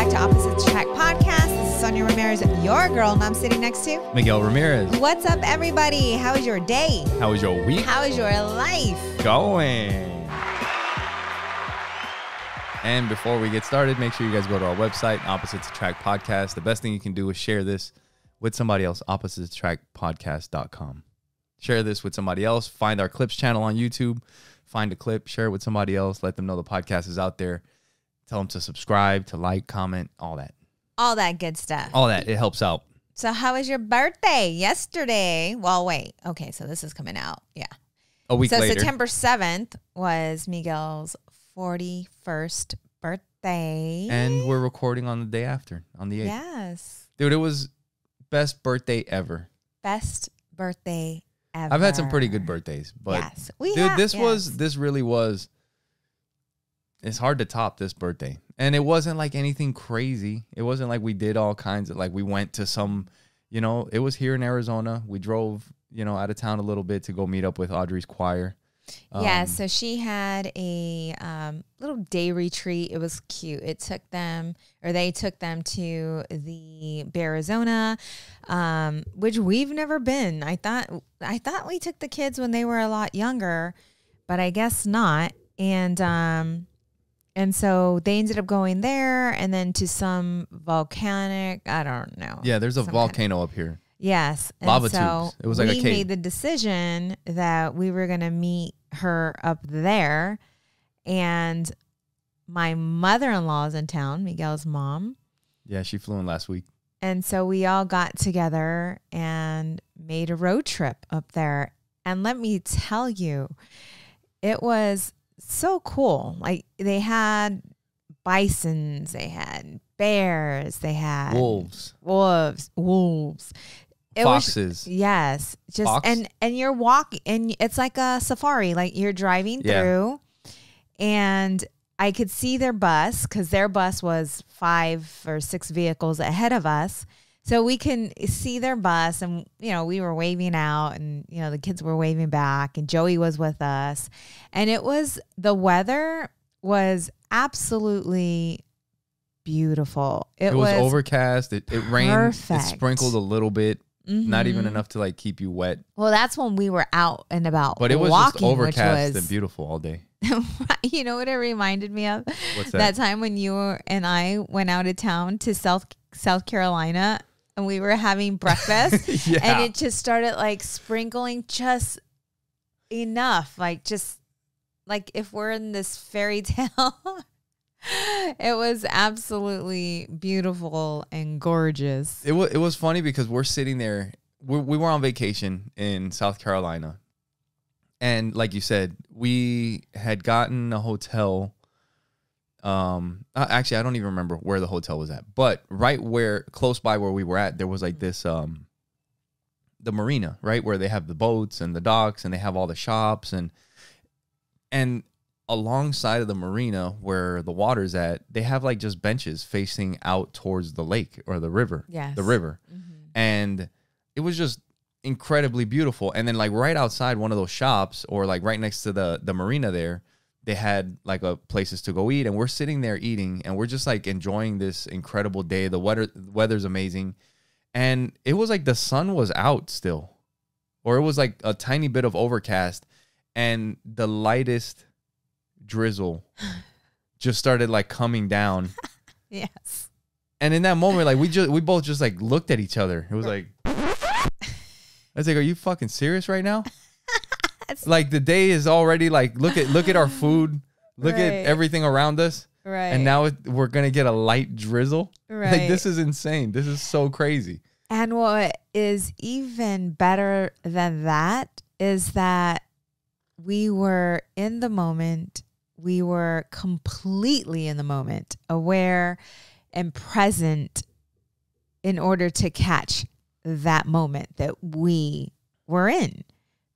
back to Opposites Track Podcast. This is Sonja Ramirez, your girl, and I'm sitting next to Miguel Ramirez. What's up, everybody? How is your day? How was your week? How is your life? Going. And before we get started, make sure you guys go to our website, Opposites Track Podcast. The best thing you can do is share this with somebody else, oppositestrackpodcast.com. Share this with somebody else. Find our clips channel on YouTube. Find a clip, share it with somebody else. Let them know the podcast is out there. Tell them to subscribe, to like, comment, all that. All that good stuff. All that. It helps out. So how was your birthday yesterday? Well, wait. Okay, so this is coming out. Yeah. A week later. So September 7th was Miguel's 41st birthday. And we're recording on the day after, on the 8th. Yes. Dude, it was best birthday ever. Best birthday ever. I've had some pretty good birthdays, but yes, this really was. It's hard to top this birthday, and it wasn't like anything crazy. It wasn't like we did all kinds of we went to some, it was here in Arizona. We drove, out of town a little bit to go meet up with Audrey's choir. Yeah, so she had a little day retreat. It was cute. They took them to the Arizona, which we've never been. I thought we took the kids when they were a lot younger, but I guess not. And so they ended up going there and then to some volcanic, I don't know. Yeah, there's a volcano up here. Yes. Lava so tubes. It was like a cave. We made the decision that we were going to meet her up there. And my mother-in-law is in town, Miguel's mom. Yeah, she flew in last week. And so we all got together and made a road trip up there. And let me tell you, it was so cool. Like they had bisons, they had bears, they had wolves. Foxes. Yes. Just Fox? and you're walking and it's like a safari, like you're driving through and I could see their bus because their bus was 5 or 6 vehicles ahead of us. So we can see their bus and, we were waving out and, the kids were waving back and Joey was with us. And the weather was absolutely beautiful. It was overcast. It rained. Perfect. It sprinkled a little bit. Mm-hmm. Not even enough to keep you wet. Well, that's when we were out and about. But it was walking, just overcast and beautiful all day. You know what it reminded me of? What's that? That time when you and I went out of town to South Carolina and we were having breakfast and it just started sprinkling just enough. Just if we're in this fairy tale. It was absolutely beautiful and gorgeous. It was funny because we're sitting there. We were on vacation in South Carolina. And like you said, we had gotten a hotel. Actually, I don't even remember where the hotel was at. But close by where we were at, there was this, the marina, right? Where they have the boats and the docks and they have all the shops. And alongside of the marina where the water's at, they have just benches facing out towards the lake or the river. Yes. The river. Mm-hmm. And it was just incredibly beautiful. And then right outside one of those shops or right next to the marina there, they had a places to go eat. And we're sitting there eating and we're just enjoying this incredible day. The weather's amazing. And it was the sun was out still. Or it was a tiny bit of overcast. And the lightest drizzle just started coming down. Yes. And in that moment, we both just looked at each other. It was I was are you fucking serious right now? The day is already look at our food, look at everything around us. Right. And now we're going to get a light drizzle. Right. This is insane. This is so crazy. And what is even better than that is that we were in the moment. We were completely in the moment, aware and present in order to catch that moment that we were in.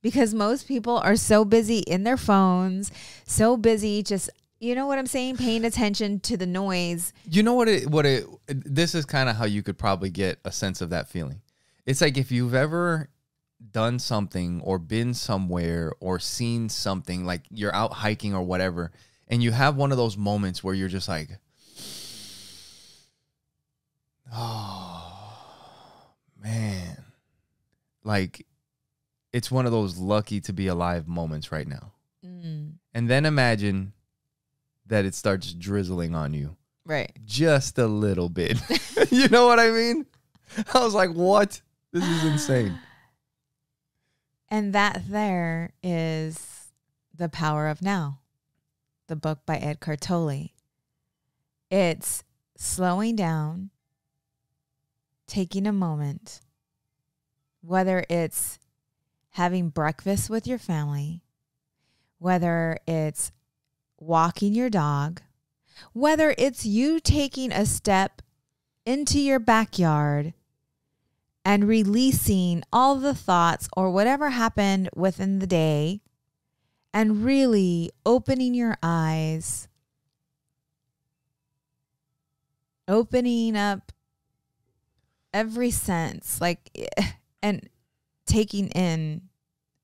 Because most people are so busy in their phones, so busy just, you know what I'm saying, paying attention to the noise. You know this is kind of how you could probably get a sense of that feeling. It's if you've ever done something or been somewhere or seen something, you're out hiking or whatever, and you have one of those moments where you're just like it's one of those lucky to be alive moments right now. Mm. And then imagine that it starts drizzling on you. Right. Just a little bit. You know what I mean? I was like, what? This is insane. And that there is The Power of Now, the book by Eckhart Tolle. It's slowing down, taking a moment, whether it's having breakfast with your family, whether it's walking your dog, whether it's you taking a step into your backyard and releasing all the thoughts or whatever happened within the day and really opening your eyes, opening up every sense, like, and taking in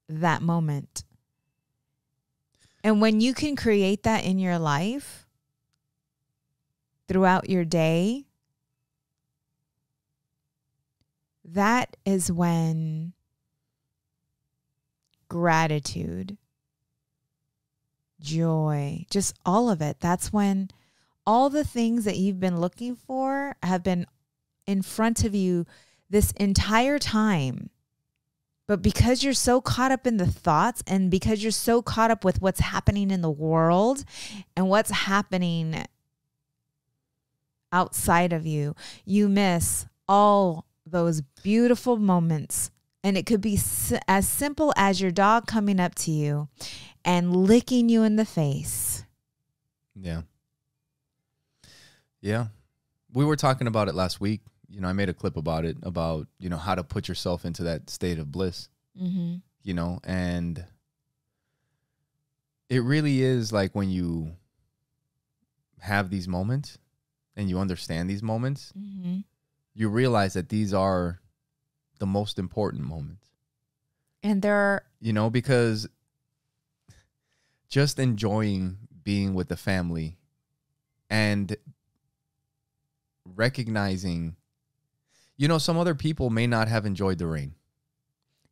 that moment. And when you can create that in your life throughout your day, that is when gratitude, joy, just all of it, that's when all the things that you've been looking for have been in front of you this entire time. But because you're so caught up in the thoughts and because you're so caught up with what's happening in the world and what's happening outside of you, you miss all those beautiful moments. And it could be as simple as your dog coming up to you and licking you in the face. Yeah. Yeah. We were talking about it last week. You know, I made a clip about it, about, you know, how to put yourself into that state of bliss, Mm-hmm. you know, and it really is like when you have these moments and you understand these moments, Mm-hmm. you realize that these are the most important moments. And they're, You know, because just enjoying being with the family and recognizing, you know, some other people may not have enjoyed the rain.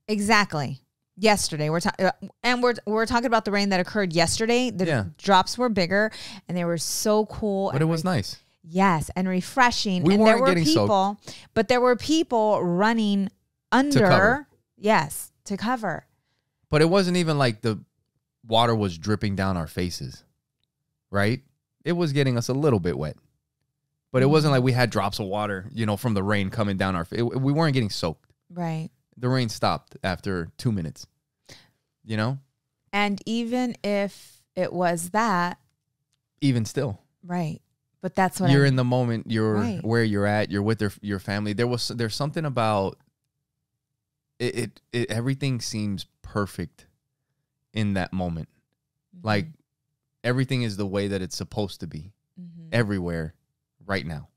exactly. Yesterday, we're talking about the rain that occurred yesterday. The drops were bigger and they were so cool. But it was nice. Yes, and refreshing. We and weren't there were getting people, but there were people running under. cover. Yes, to cover. But it wasn't even like the water was dripping down our faces, right? It was getting us a little bit wet. But it wasn't like we had drops of water, you know, from the rain coming down our face. We weren't getting soaked. Right. The rain stopped after 2 minutes, you know? And even if it was that. Even still. Right. But that's what you're in the moment. You're right. where you're at. You're with your family. There's something about it. Everything seems perfect in that moment. Mm-hmm. Like everything is the way that it's supposed to be everywhere right now.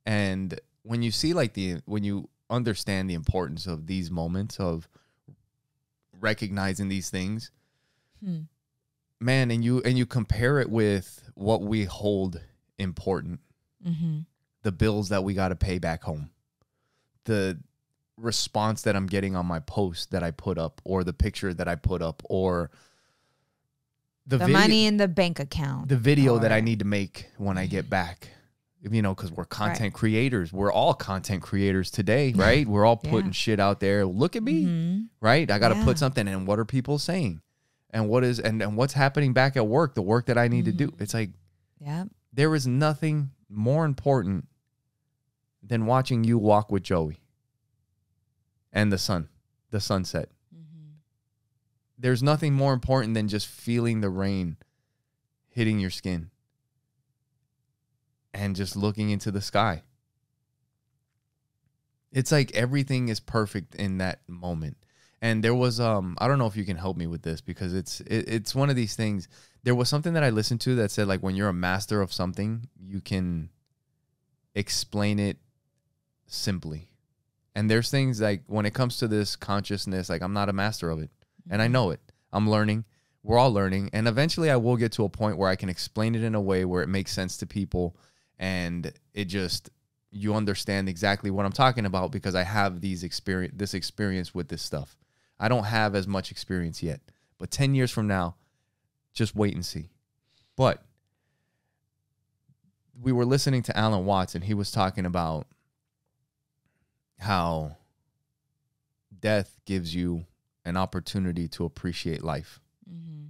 And when you see when you understand the importance of these moments of recognizing these things, man, and you compare it with what we hold important, the bills that we got to pay back home, the response that I'm getting on my post that I put up, or the picture that I put up, or the money in the bank account, the video that I need to make when I get back, you know, because we're content creators. We're all content creators today, right? We're all putting shit out there. Look at me, right? I got to put something in. What are people saying? And what's happening back at work, the work that I need to do. It's like, there is nothing more important than watching you walk with Joey and the sunset. There's nothing more important than just feeling the rain hitting your skin and just looking into the sky. It's like everything is perfect in that moment. And there was, I don't know if you can help me with this, because it's one of these things. There was something that I listened to that said, like, when you're a master of something, you can explain it simply. And there's things like, when it comes to this consciousness, like, I'm not a master of it. And I know it. I'm learning. We're all learning. And eventually I will get to a point where I can explain it in a way where it makes sense to people. And it just you understand exactly what I'm talking about, because I have this experience with this stuff. I don't have as much experience yet, but 10 years from now, just wait and see. But we were listening to Alan Watts, and he was talking about how death gives you an opportunity to appreciate life. Mm-hmm.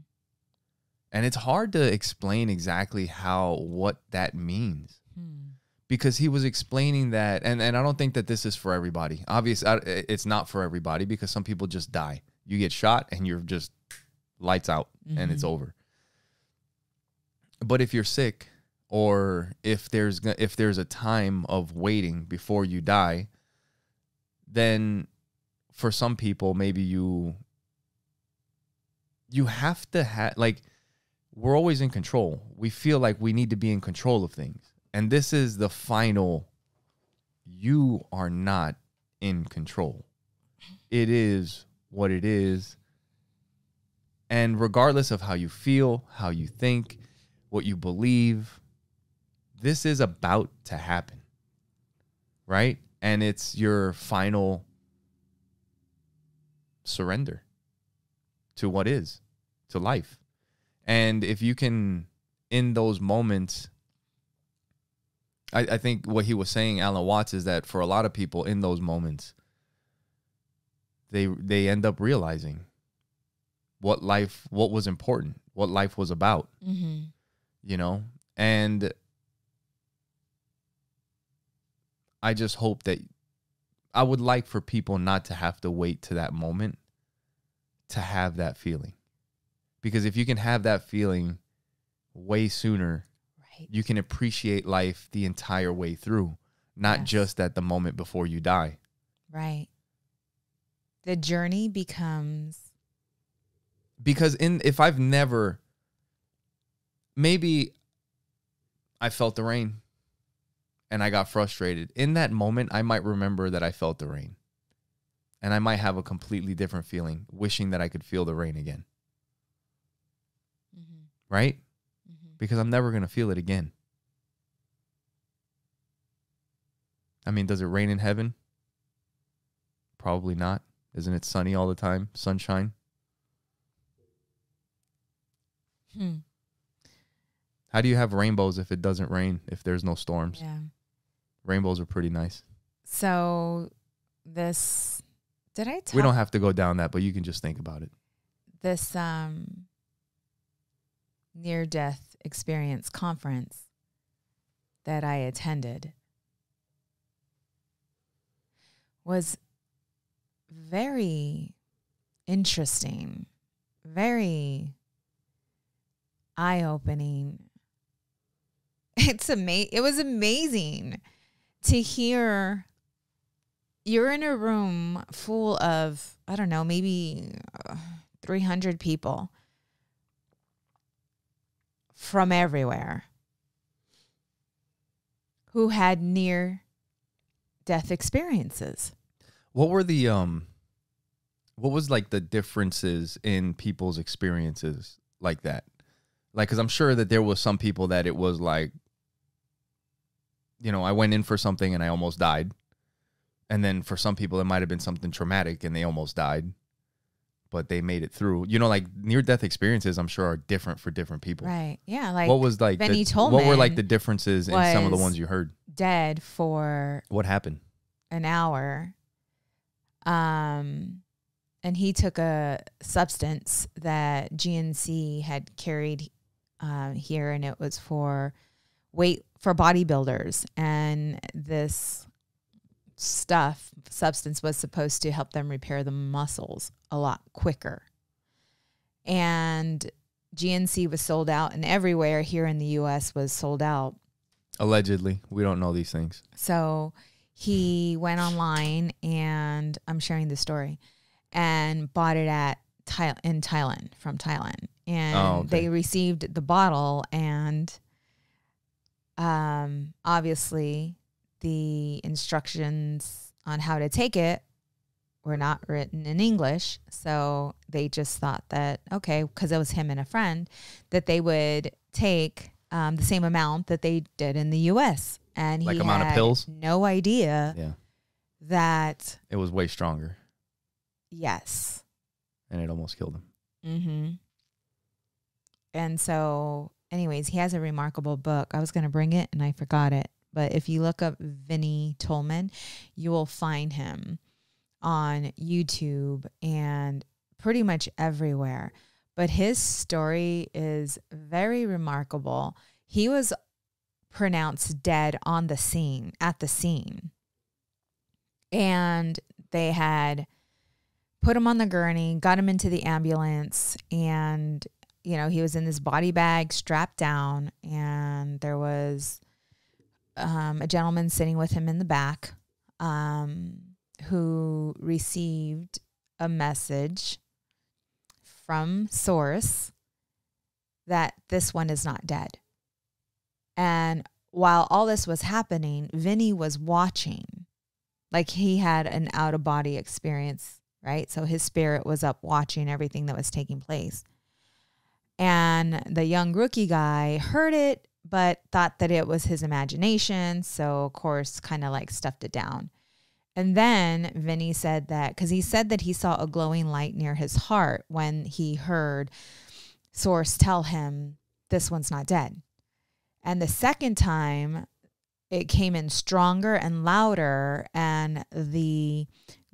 And it's hard to explain exactly what that means. Because he was explaining that, and I don't think that this is for everybody. Obviously, it's not for everybody, because some people just die. You get shot and you're just lights out, and it's over. But if you're sick, or if there's a time of waiting before you die, then for some people, maybe you have to have, like, we're always in control. We feel like we need to be in control of things. And this is the final, you are not in control. It is what it is. And regardless of how you feel, how you think, what you believe, this is about to happen. Right? And it's your final surrender to what is, to life. And if you can, in those moments, I think what he was saying, Alan Watts, is that for a lot of people in those moments, they end up realizing what was important, what life was about, you know? And I just hope that I would like for people not to have to wait to that moment to have that feeling. Because if you can have that feeling way sooner, you can appreciate life the entire way through, not just at the moment before you die. Right. The journey becomes... Because if I've never... Maybe I felt the rain and I got frustrated. In that moment, I might remember that I felt the rain. And I might have a completely different feeling, wishing that I could feel the rain again. Mm-hmm. Right? Because I'm never going to feel it again. I mean, does it rain in heaven? Probably not. Isn't it sunny all the time? Sunshine? How do you have rainbows if it doesn't rain, if there's no storms? Yeah. Rainbows are pretty nice. So we don't have to go down that, but you can just think about it. This near-death experience conference that I attended was very interesting, very eye-opening. It was amazing to hear. You're in a room full of, I don't know, maybe 300 people from everywhere who had near-death experiences. What were the what was like the differences in people's experiences like that? Like, because I'm sure that there was some people that it was like, you know, I went in for something and I almost died. And then for some people, it might have been something traumatic and they almost died, but they made it through. You know, like near-death experiences, I'm sure, are different for different people. Right. Yeah. Like, what was like Benny Tolman, what were like the differences in some of the ones you heard? Dead for what happened? An hour. And he took a substance that GNC had carried here, and it was for bodybuilders. And this substance was supposed to help them repair the muscles a lot quicker. And GNC was sold out, and everywhere here in the U.S. was sold out. Allegedly. We don't know these things. So he went online, and I'm sharing the story, and bought it from Thailand. And they received the bottle, and obviously the instructions on how to take it were not written in English. So they just thought that, okay, because it was him and a friend, that they would take the same amount that they did in the U.S. And Like he amount of had pills? no idea Yeah. that, It was way stronger. yes. And it almost killed him. Mm-hmm. And so, anyways, he has a remarkable book. I was going to bring it and I forgot it. But if you look up Vinnie Tolman, you will find him on YouTube and pretty much everywhere. But his story is very remarkable. He was pronounced dead on the scene, at the scene. And they had put him on the gurney, got him into the ambulance, and, you know, he was in this body bag strapped down, and there was a gentleman sitting with him in the back who received a message from Source that this one is not dead. And while all this was happening, Vinny was watching. Like, he had an out-of-body experience, right? So his spirit was up watching everything that was taking place. And the young rookie guy heard it, but thought that it was his imagination. So, of course, kind of like stuffed it down. And then Vinny said that, because he said that he saw a glowing light near his heart when he heard Source tell him, this one's not dead. And the second time, it came in stronger and louder, and the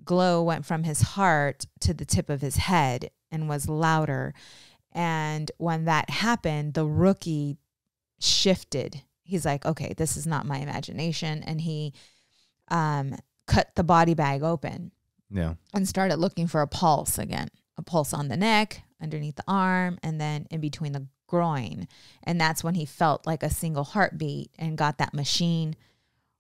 glow went from his heart to the tip of his head and was louder. And when that happened, the rookie shifted. He's like, okay, this is not my imagination. And he cut the body bag open. Yeah. And started looking for a pulse again, a pulse on the neck, underneath the arm, and then in between the groin. And that's when he felt like a single heartbeat and got that machine,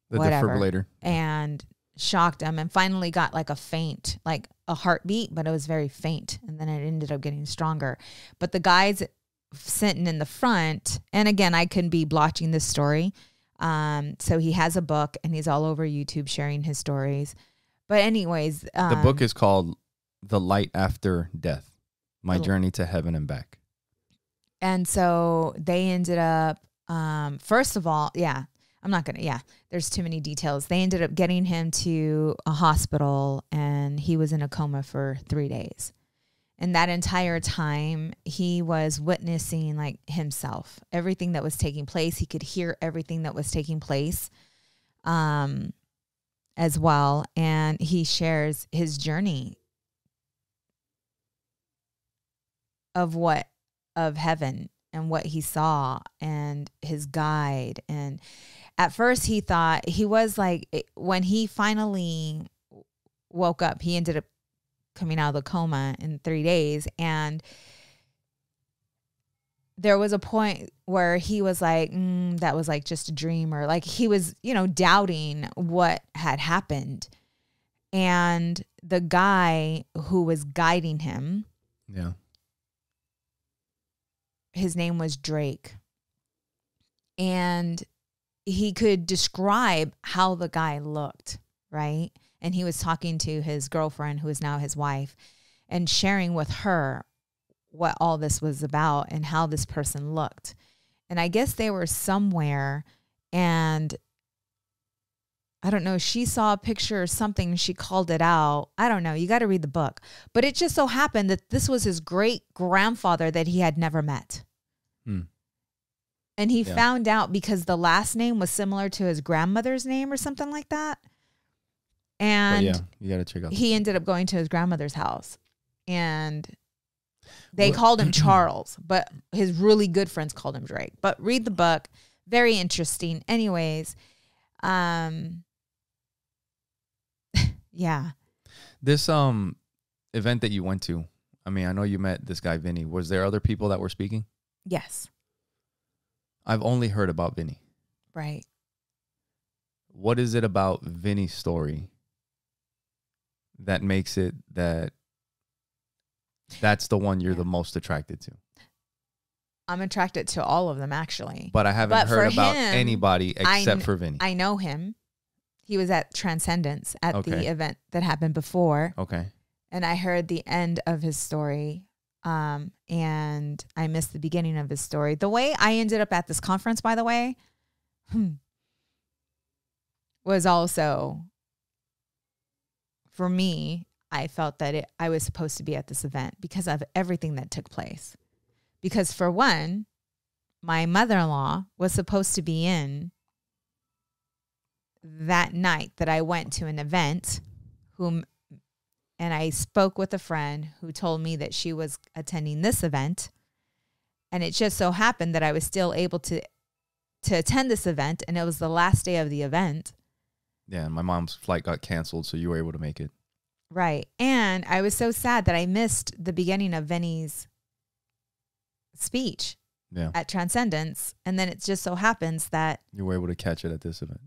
The whatever, defibrillator. and shocked him, and finally got like a faint, like a heartbeat, but it was very faint. And then it ended up getting stronger. But the guys sitting in the front, and again, I couldn't be blotching this story. So he has a book and he's all over YouTube sharing his stories. But anyways, The book is called The Light After Death, My Journey to Heaven and Back. And so they ended up, first of all, there's too many details. They ended up getting him to a hospital and he was in a coma for 3 days. And that entire time he was witnessing like himself, everything that was taking place. He could hear everything that was taking place as well. And he shares his journey of heaven and what he saw and his guide. And at first he thought he was like, when he finally woke up, he ended up coming out of the coma in 3 days. And there was a point where he was like, that was like just a dream, or like he was, doubting what had happened. And the guy who was guiding him, yeah, his name was Drake. And he could describe how the guy looked, right? And he was talking to his girlfriend, who is now his wife, and sharing with her what all this was about and how this person looked. And I guess they were somewhere, and I don't know, she saw a picture or something, she called it out. I don't know. You got to read the book. But it just so happened that this was his great grandfather that he had never met. And he found out because the last name was similar to his grandmother's name or something like that. And you got to check out. He ended up going to his grandmother's house, and they called him Charles, but his really good friends called him Drake. But read the book. Very interesting. Anyways, yeah. This event that you went to, I mean, I know you met this guy, Vinny. Was there other people that were speaking? Yes. I've only heard about Vinny. Right. What is it about Vinny's story that makes it that's the one you're the most attracted to? I'm attracted to all of them, actually. But I haven't heard about anybody except for Vinny. I know him. He was at Transcendence at the event that happened before. Okay. And I heard the end of his story. And I missed the beginning of his story. The way I ended up at this conference, by the way, was also, for me, I felt that I was supposed to be at this event because of everything that took place. Because for one, my mother-in-law was supposed to be in that night that I went to an event, and I spoke with a friend who told me that she was attending this event. And it just so happened that I was still able to attend this event, and it was the last day of the event. Yeah, and my mom's flight got canceled, so you were able to make it. Right. And I was so sad that I missed the beginning of Vinny's speech at Transcendence. And then it just so happens that you were able to catch it at this event.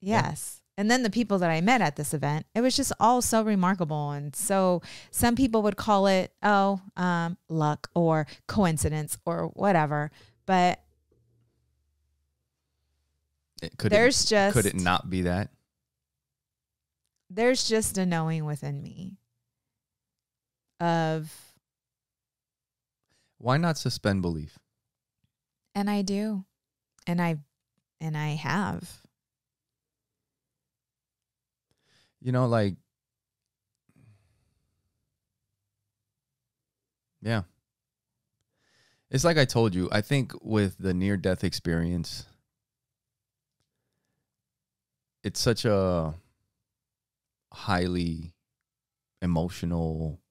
Yes. Yeah. And then the people that I met at this event, it was just all so remarkable. And so some people would call it, luck or coincidence or whatever. But could it not be that? There's just a knowing within me of. Why not suspend belief? And I do. And I have. You know, like, yeah. It's like I told you, I think with the near-death experience, it's such a highly emotional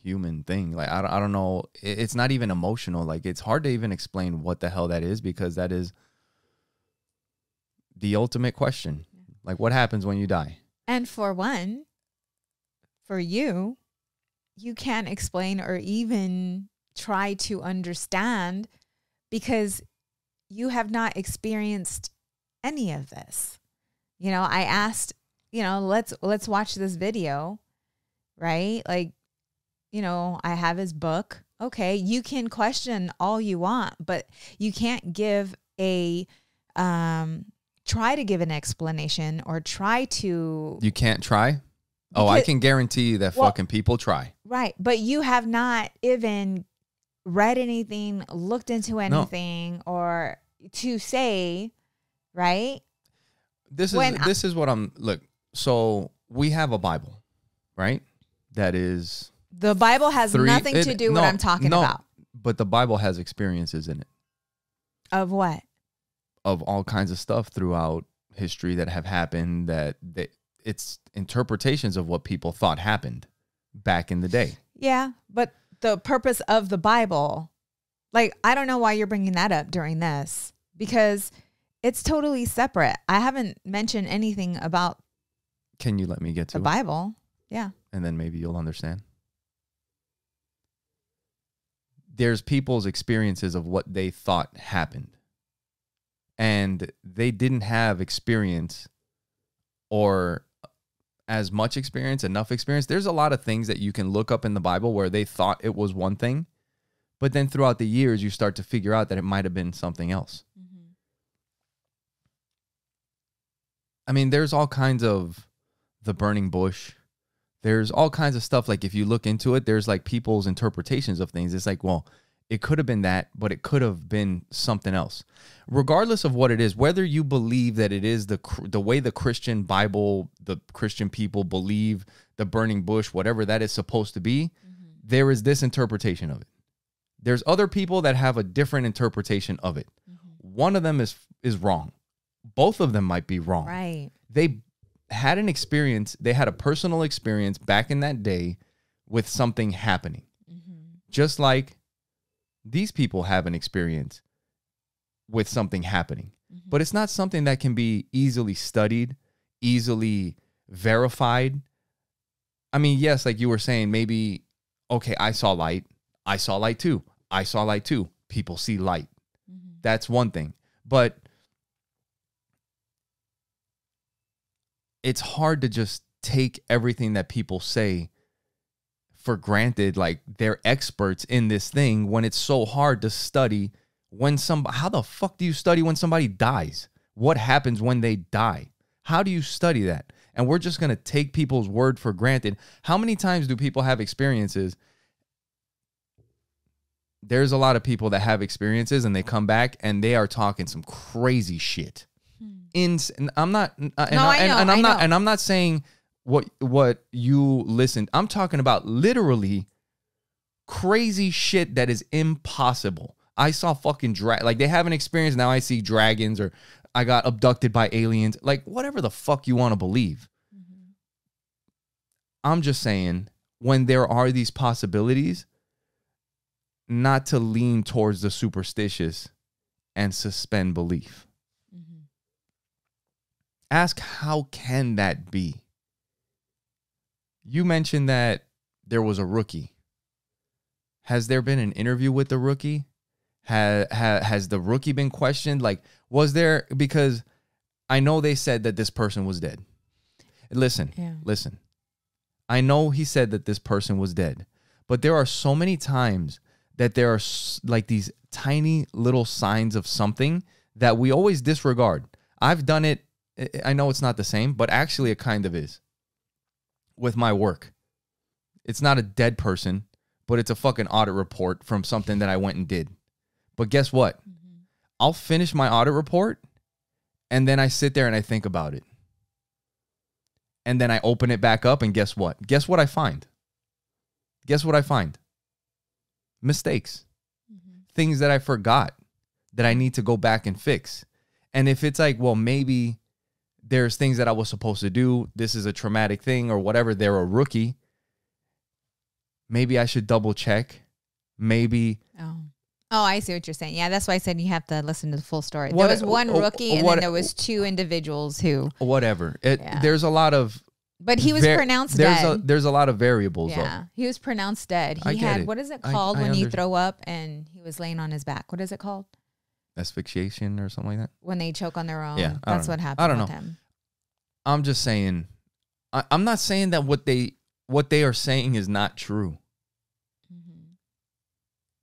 human thing. Like, I don't know. It's not even emotional. Like, it's hard to even explain what the hell that is, because that is the ultimate question. Like, what happens when you die? And for one, for you can't explain or even try to understand because you have not experienced any of this. You know, I asked, let's watch this video, right? Like, I have his book. Okay, you can question all you want, but you can't give try to give an explanation or try to. You can't try? Oh, I can guarantee you that fucking people try. Right. But you have not even read anything, looked into anything, or to say, right? This is what look, so we have a Bible, right? That is. The Bible has nothing to do with what I'm talking about. But the Bible has experiences in it. Of what? Of all kinds of stuff throughout history that have happened, that it's interpretations of what people thought happened back in the day. Yeah, but the purpose of the Bible, like, I don't know why you're bringing that up during this, because it's totally separate. I haven't mentioned anything about. Can you let me get to the Bible? Yeah. And then maybe you'll understand. There's people's experiences of what they thought happened. And they didn't have experience or as much experience, enough experience. There's a lot of things that you can look up in the Bible where they thought it was one thing, but then throughout the years, you start to figure out that it might have been something else. Mm-hmm. I mean, there's all kinds of the burning bush. There's all kinds of stuff. Like, if you look into it, there's like people's interpretations of things. It's like, well, it could have been that, but it could have been something else. Regardless of what it is, whether you believe that it is the way the Christian Bible, the Christian people believe the burning bush, whatever that is supposed to be, there is this interpretation of it. There's other people that have a different interpretation of it. Mm-hmm. One of them is wrong. Both of them might be wrong. Right. They had an experience. They had a personal experience back in that day with something happening. Mm-hmm. Just like these people have an experience with something happening. Mm-hmm. But it's not something that can be easily studied, easily verified. I mean, yes, like you were saying, maybe, okay, I saw light. I saw light too. I saw light too. People see light. Mm-hmm. That's one thing. But it's hard to just take everything that people say for granted, like they're experts in this thing, when it's so hard to study when how the fuck do you study when somebody dies? What happens when they die? How do you study that? And we're just going to take people's word for granted. How many times do people have experiences? There's a lot of people that have experiences and they come back and they are talking some crazy shit. I'm not, and I know. I'm not saying what you listened. I'm talking about literally crazy shit that is impossible. I saw fucking like they have an experience. Now I see dragons, or I got abducted by aliens. Like whatever the fuck you want to believe. Mm-hmm. I'm just saying, when there are these possibilities, not to lean towards the superstitious and suspend belief. Mm-hmm. Ask, how can that be? You mentioned that there was a rookie. Has there been an interview with the rookie? Has the rookie been questioned? Like, was there, because I know they said that this person was dead. Listen. I know he said that this person was dead, but there are so many times that there are like these tiny little signs of something that we always disregard. I've done it. I know it's not the same, but actually it kind of is with my work. It's not a dead person, but it's a fucking audit report from something that I went and did. But guess what? Mm-hmm. I'll finish my audit report and then I sit there and I think about it. And then I open it back up and guess what? Guess what I find? Guess what I find? Mistakes. Mm-hmm. Things that I forgot that I need to go back and fix. And if it's like, well, maybe there's things that I was supposed to do, this is a traumatic thing or whatever, they're a rookie, maybe I should double check. Maybe. Oh, I see what you're saying. Yeah, that's why I said you have to listen to the full story. There was one rookie, and then there was two individuals who... Whatever. There's a lot of... But he was pronounced dead. There's a lot of variables, though. He was pronounced dead. He had... What is it called when you throw up and he was laying on his back? What is it called? Asphyxiation or something like that? When they choke on their own. Yeah, that's what happened with him. I'm just saying... I'm not saying that what they are saying is not true.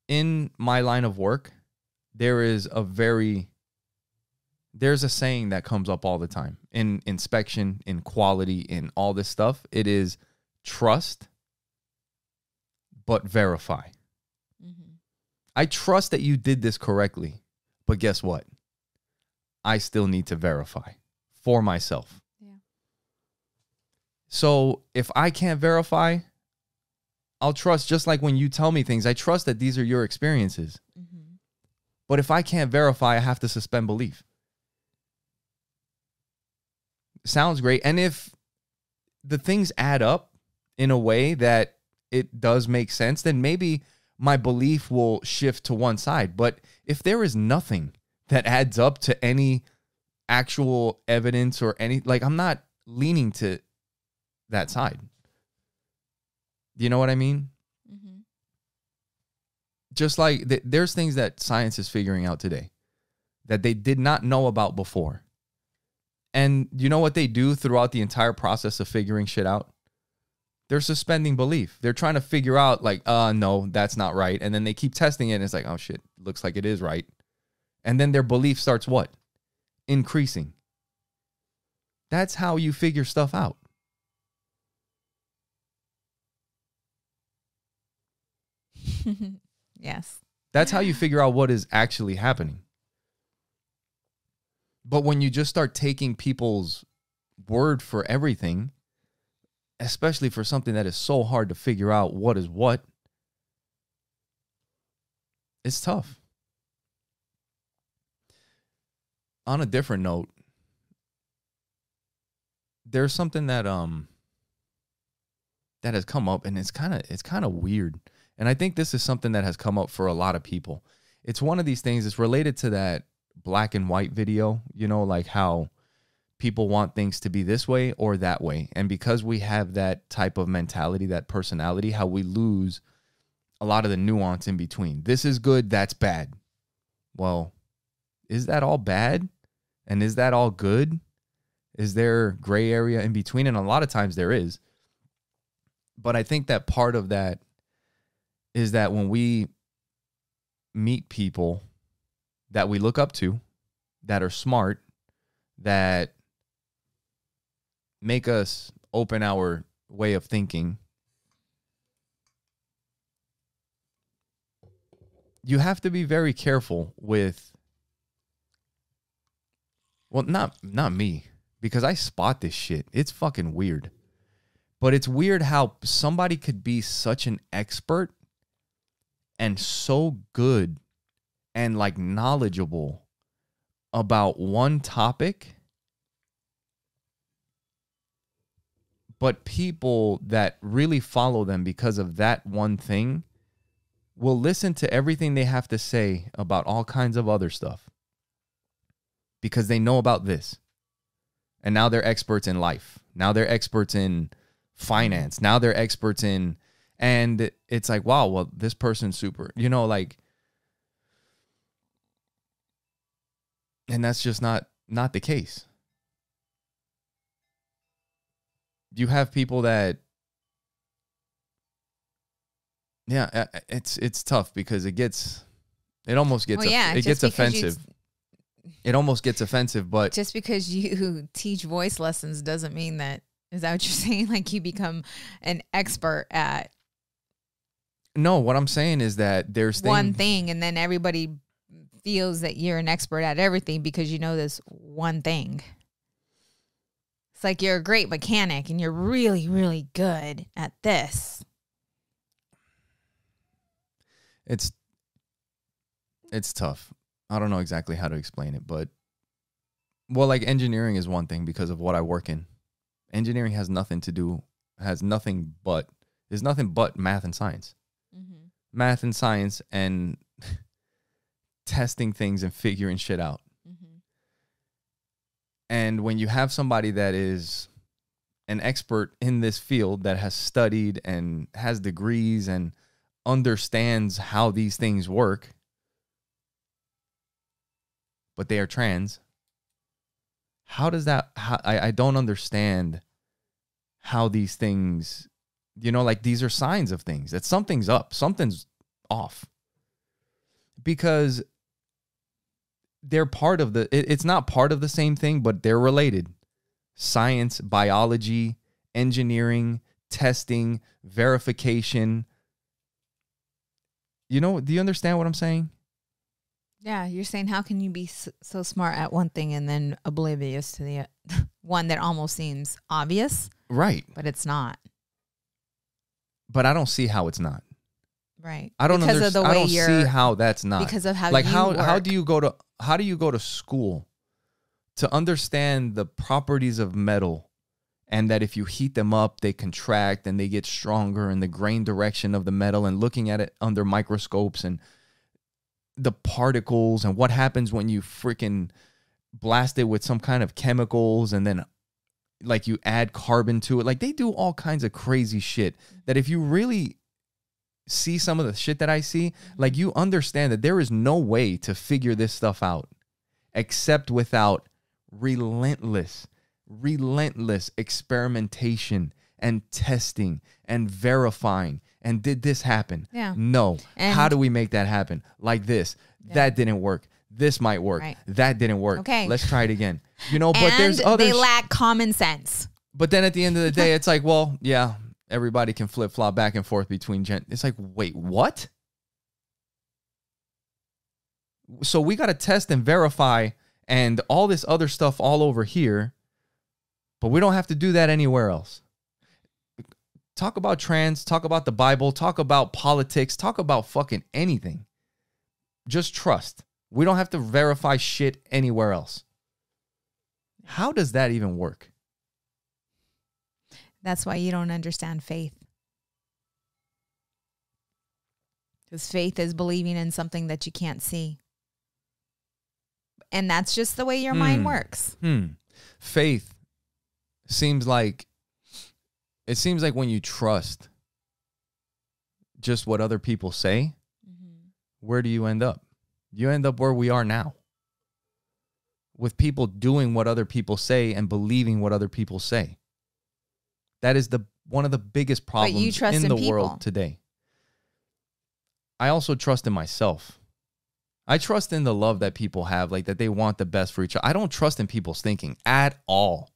In my line of work, there's a saying that comes up all the time in inspection, in quality, in all this stuff. It is trust, but verify. Mm-hmm. I trust that you did this correctly, but guess what? I still need to verify for myself. Yeah. So if I can't verify, I'll trust, just like when you tell me things, I trust that these are your experiences. Mm-hmm. But if I can't verify, I have to suspend belief. Sounds great. And if the things add up in a way that it does make sense, then maybe my belief will shift to one side. But if there is nothing that adds up to any actual evidence or any, like, I'm not leaning to that side. Do you know what I mean? Mm-hmm. Just like there's things that science is figuring out today that they did not know about before. And you know what they do throughout the entire process of figuring shit out? They're suspending belief. They're trying to figure out like, no, that's not right. And then they keep testing it and it's like, oh shit, looks like it is right. And then their belief starts what? Increasing. That's how you figure stuff out. Yes. That's how you figure out what is actually happening. But when you just start taking people's word for everything, especially for something that is so hard to figure out what is what, it's tough. On a different note, there's something that that has come up, and it's kind of weird. And I think this is something that has come up for a lot of people. It's one of these things. It's related to that black and white video, you know, like how people want things to be this way or that way. And because we have that type of mentality, that personality, how we lose a lot of the nuance in between. This is good, that's bad. Well, is that all bad? And is that all good? Is there gray area in between? And a lot of times there is. But I think that part of that is that when we meet people that we look up to, that are smart, that make us open our way of thinking, you have to be very careful with Well, not me, because I spot this shit. It's fucking weird. But it's weird how somebody could be such an expert and so good and like knowledgeable about one topic, but people that really follow them because of that one thing will listen to everything they have to say about all kinds of other stuff because they know about this. And now they're experts in life. Now they're experts in finance. Now they're experts in, and it's like, wow, well, this person's super, you know, like, and that's just not the case. You have people that, yeah, it's tough because it almost gets, it gets offensive. It almost gets offensive, but just because you teach voice lessons doesn't mean that, is that what you're saying? Like you become an expert at. No, what I'm saying is that there's one thing, and then everybody feels that you're an expert at everything because you know this one thing. It's like you're a great mechanic and you're really, really good at this. It's tough. I don't know exactly how to explain it, but well, like engineering is one thing because of what I work in. Engineering is nothing but math and science. Mm-hmm. Math and science and testing things and figuring shit out. Mm-hmm. And when you have somebody that is an expert in this field that has studied and has degrees and understands how these things work, but they are trans, how does that, I don't understand how these things, you know, like these are signs of things, that something's up, something's off. Because they're part of it's not part of the same thing, but they're related. Science, biology, engineering, testing, verification. You know, do you understand what I'm saying? Yeah, you're saying how can you be so smart at one thing and then oblivious to the one that almost seems obvious? Right. But it's not. But I don't see how it's not. Right. I don't understand. I don't see how that's not. Because of how like you how work. do you go to school to understand the properties of metal, and that if you heat them up they contract and they get stronger, and the grain direction of the metal, and looking at it under microscopes and the particles and what happens when you freaking blast it with some kind of chemicals and then like you add carbon to it. Like they do all kinds of crazy shit that if you really see some of the shit that I see, like you understand that there is no way to figure this stuff out except without relentless experimentation and testing and verifying. And did this happen? Yeah. No. And how do we make that happen? Like this. Yeah. That didn't work. This might work. Right. That didn't work. Okay. Let's try it again. You know, but and there's others. They lack common sense. But then at the end of the day, it's like, well, yeah, everybody can flip-flop back and forth between It's like, wait, what? So we got to test and verify and all this other stuff all over here, but we don't have to do that anywhere else. Talk about trans, talk about the Bible, talk about politics, talk about fucking anything. Just trust. We don't have to verify shit anywhere else. How does that even work? That's why you don't understand faith. Because faith is believing in something that you can't see. And that's just the way your mind works. Faith seems like, it seems like when you trust just what other people say, where do you end up? You end up where we are now. With people doing what other people say and believing what other people say. That is one of the biggest problems in the world today. I also trust in myself. I trust in the love that people have, like that they want the best for each other. I don't trust in people's thinking at all.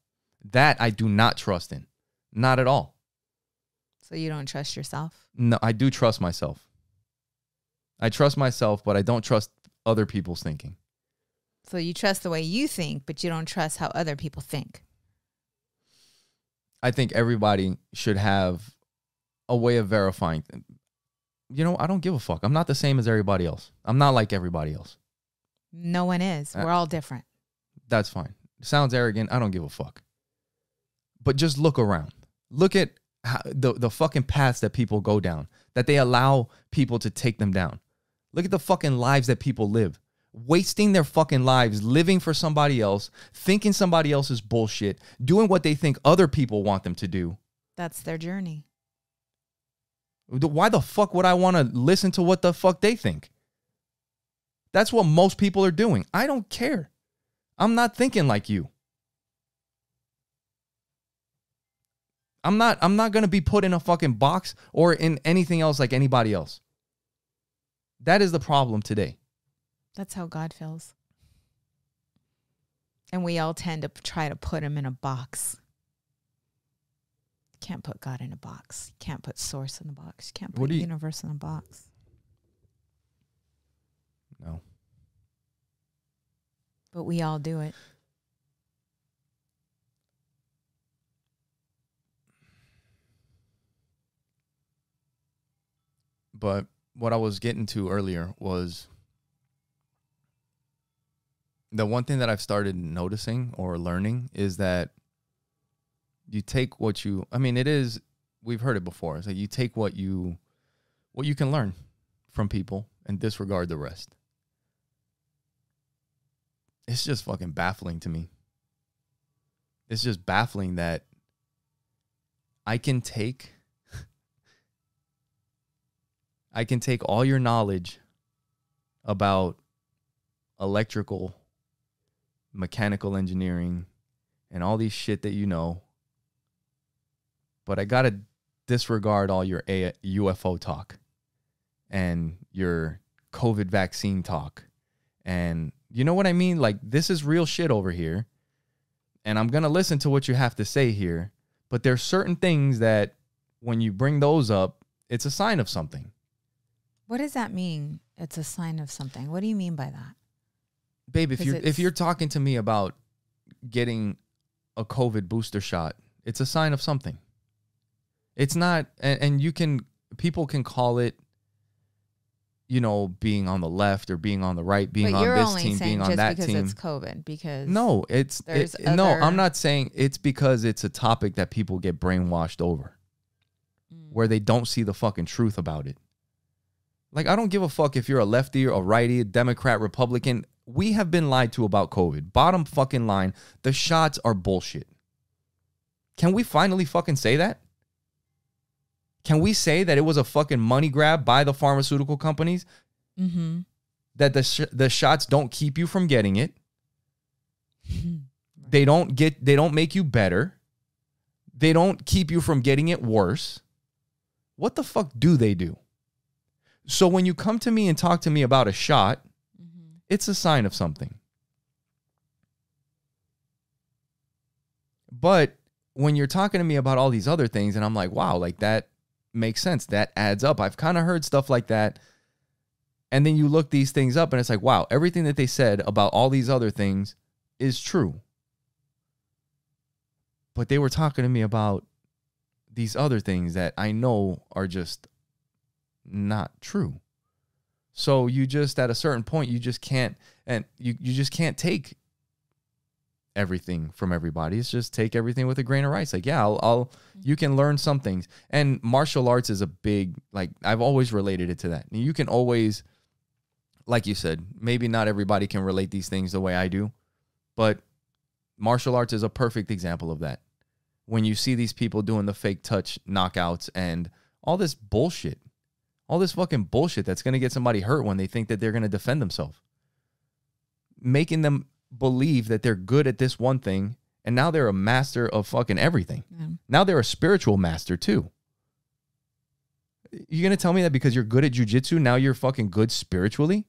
That I do not trust in. Not at all. So you don't trust yourself? No, I do trust myself. I trust myself, but I don't trust other people's thinking. So you trust the way you think, but you don't trust how other people think. I think everybody should have a way of verifying. You know, I don't give a fuck. I'm not the same as everybody else. I'm not like everybody else. No one is. We're all different. That's fine. Sounds arrogant. I don't give a fuck. But just look around. Look at how, the fucking paths that people go down, that they allow people to take them down. Look at the fucking lives that people live. Wasting their fucking lives, living for somebody else, thinking somebody else is bullshit, doing what they think other people want them to do. That's their journey. Why the fuck would I want to listen to what the fuck they think? That's what most people are doing. I don't care. I'm not thinking like you. I'm not going to be put in a fucking box or in anything else like anybody else. That is the problem today. That's how God feels. And we all tend to try to put him in a box. You can't put God in a box. You can't put source in a box. You can't put universe in a box. No. But we all do it. But what I was getting to earlier was the one thing that I've started noticing or learning is that you take what you, I mean, it is, we've heard it before. It's like you take what you can learn from people and disregard the rest. It's just fucking baffling to me. It's just baffling that I can take all your knowledge about electrical, mechanical engineering, and all these shit that you know, but I gotta disregard all your UFO talk and your COVID vaccine talk. And you know what I mean? Like, this is real shit over here. And I'm gonna listen to what you have to say here. But there's certain things that when you bring those up, it's a sign of something. What does that mean? It's a sign of something. What do you mean by that? Babe, if you're talking to me about getting a COVID booster shot, it's a sign of something. It's not, and people can call it, you know, being on the left or being on the right, being on this team, being on that team. Because it's COVID, because no, no, I'm not saying it's because it's a topic that people get brainwashed over, where they don't see the fucking truth about it. Like, I don't give a fuck if you're a lefty or a righty, a Democrat, Republican. We have been lied to about COVID. Bottom fucking line, the shots are bullshit. Can we finally fucking say that? Can we say that it was a fucking money grab by the pharmaceutical companies? Mm-hmm. That the shots don't keep you from getting it. They don't make you better. They don't keep you from getting it worse. What the fuck do they do? So when you come to me and talk to me about a shot, it's a sign of something. But when you're talking to me about all these other things and I'm like, wow, like that makes sense. That adds up. I've kind of heard stuff like that. And then you look these things up and it's like, wow, everything that they said about all these other things is true. But they were talking to me about these other things that I know are just not true. So you just, at a certain point, you just can't, and you just can't take everything from everybody. It's just take everything with a grain of rice. Like, yeah, you can learn some things. And martial arts is a big, like, I've always related it to that. You can always, like you said, maybe not everybody can relate these things the way I do, but martial arts is a perfect example of that. When you see these people doing the fake touch knockouts and all this bullshit, all this fucking bullshit that's going to get somebody hurt when they think that they're going to defend themselves. Making them believe that they're good at this one thing, and now they're a master of fucking everything. Yeah. Now they're a spiritual master too. You're going to tell me that because you're good at jujitsu, now you're fucking good spiritually?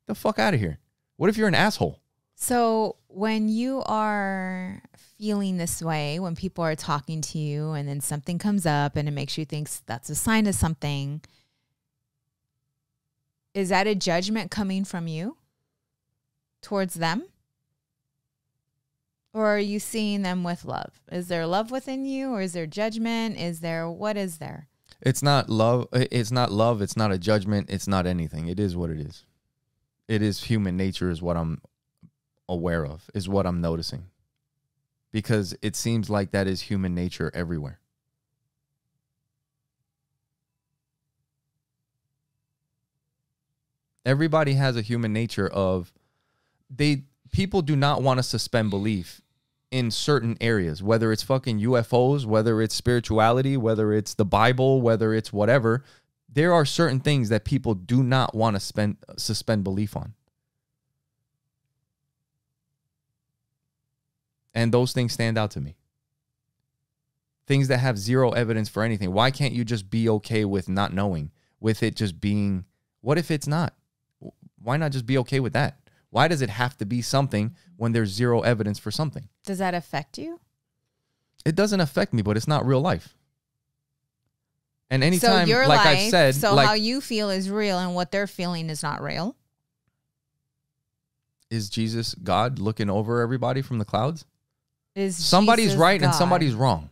The fuck out of here. What if you're an asshole? So when you are feeling this way, when people are talking to you and then something comes up and it makes you think that's a sign of something, is that a judgment coming from you towards them? Or are you seeing them with love? Is there love within you, or is there judgment? What is there? It's not love. It's not love. It's not a judgment. It's not anything. It is what it is. It is human nature is what I'm aware of, is what I'm noticing. Because it seems like that is human nature everywhere. Everybody has a human nature of people do not want to suspend belief in certain areas, whether it's fucking UFOs, whether it's spirituality, whether it's the Bible, whether it's whatever. There are certain things that people do not want to suspend belief on. And those things stand out to me. Things that have zero evidence for anything. Why can't you just be okay with not knowing, with it just being, what if it's not? Why not just be okay with that? Why does it have to be something when there's zero evidence for something? Does that affect you? It doesn't affect me, but it's not real life. And anytime, so your like life, I've said, so like, how you feel is real and what they're feeling is not real. Is Jesus God looking over everybody from the clouds? Is somebody's Jesus right God? And somebody's wrong.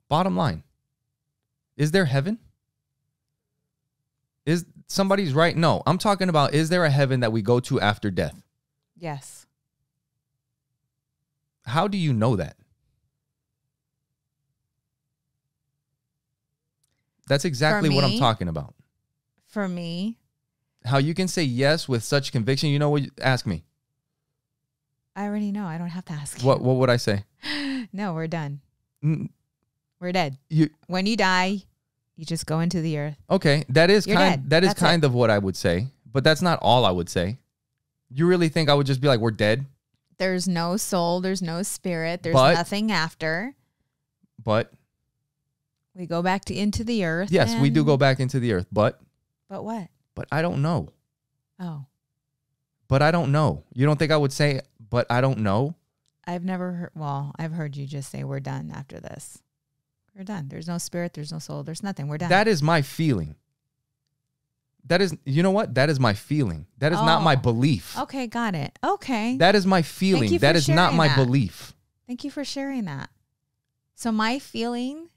Bottom line. Is there heaven? Is somebody's right? No, I'm talking about, is there a heaven that we go to after death? Yes. How do you know that? That's exactly what I'm talking about. For me. How you can say yes with such conviction. You know what? Ask me. I already know. I don't have to ask you. What would I say? No, we're done. We're dead. When you die, you just go into the earth. Okay, that is That's kind of what I would say, but that's not all I would say. You really think I would just be like, we're dead? There's no soul. There's no spirit. There's nothing after. But we go back into the earth. Yes, we do go back into the earth, but what? But I don't know. Oh. But I don't know. You don't think I would say, but I don't know? I've never heard, I've heard you just say we're done after this. We're done. There's no spirit. There's no soul. There's nothing. We're done. That is my feeling. That is, you know what? That is my feeling. That is not my belief. Okay, got it. Okay. That is my feeling. That is not my belief. Thank you for sharing that. So my feeling,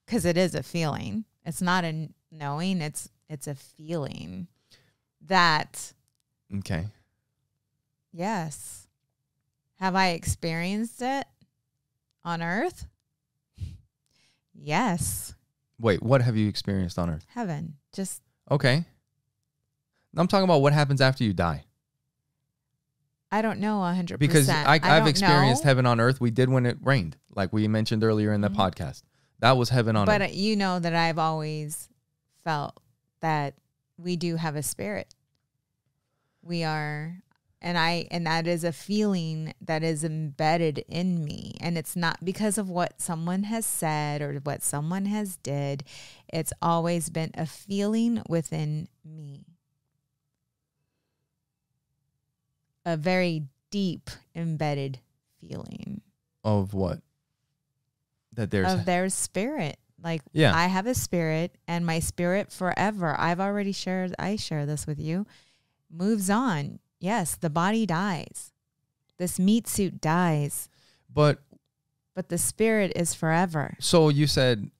because it is a feeling, it's not a knowing, it's a feeling that. Okay. Yes. Have I experienced it on earth? Yes. Wait, what have you experienced on earth? Heaven. Just. Okay. I'm talking about what happens after you die. I don't know 100%. Because I've experienced heaven on earth. We did when it rained, like we mentioned earlier in the podcast. That was heaven on earth. But you know that I've always felt that we do have a spirit. We are, and that is a feeling that is embedded in me. And it's not because of what someone has said or what someone has did. It's always been a feeling within me. A very deep embedded feeling. Of what? That there's of their spirit. Like, yeah. I have a spirit, and my spirit forever, I share this with you, moves on. Yes, the body dies. This meat suit dies. But the spirit is forever. So you said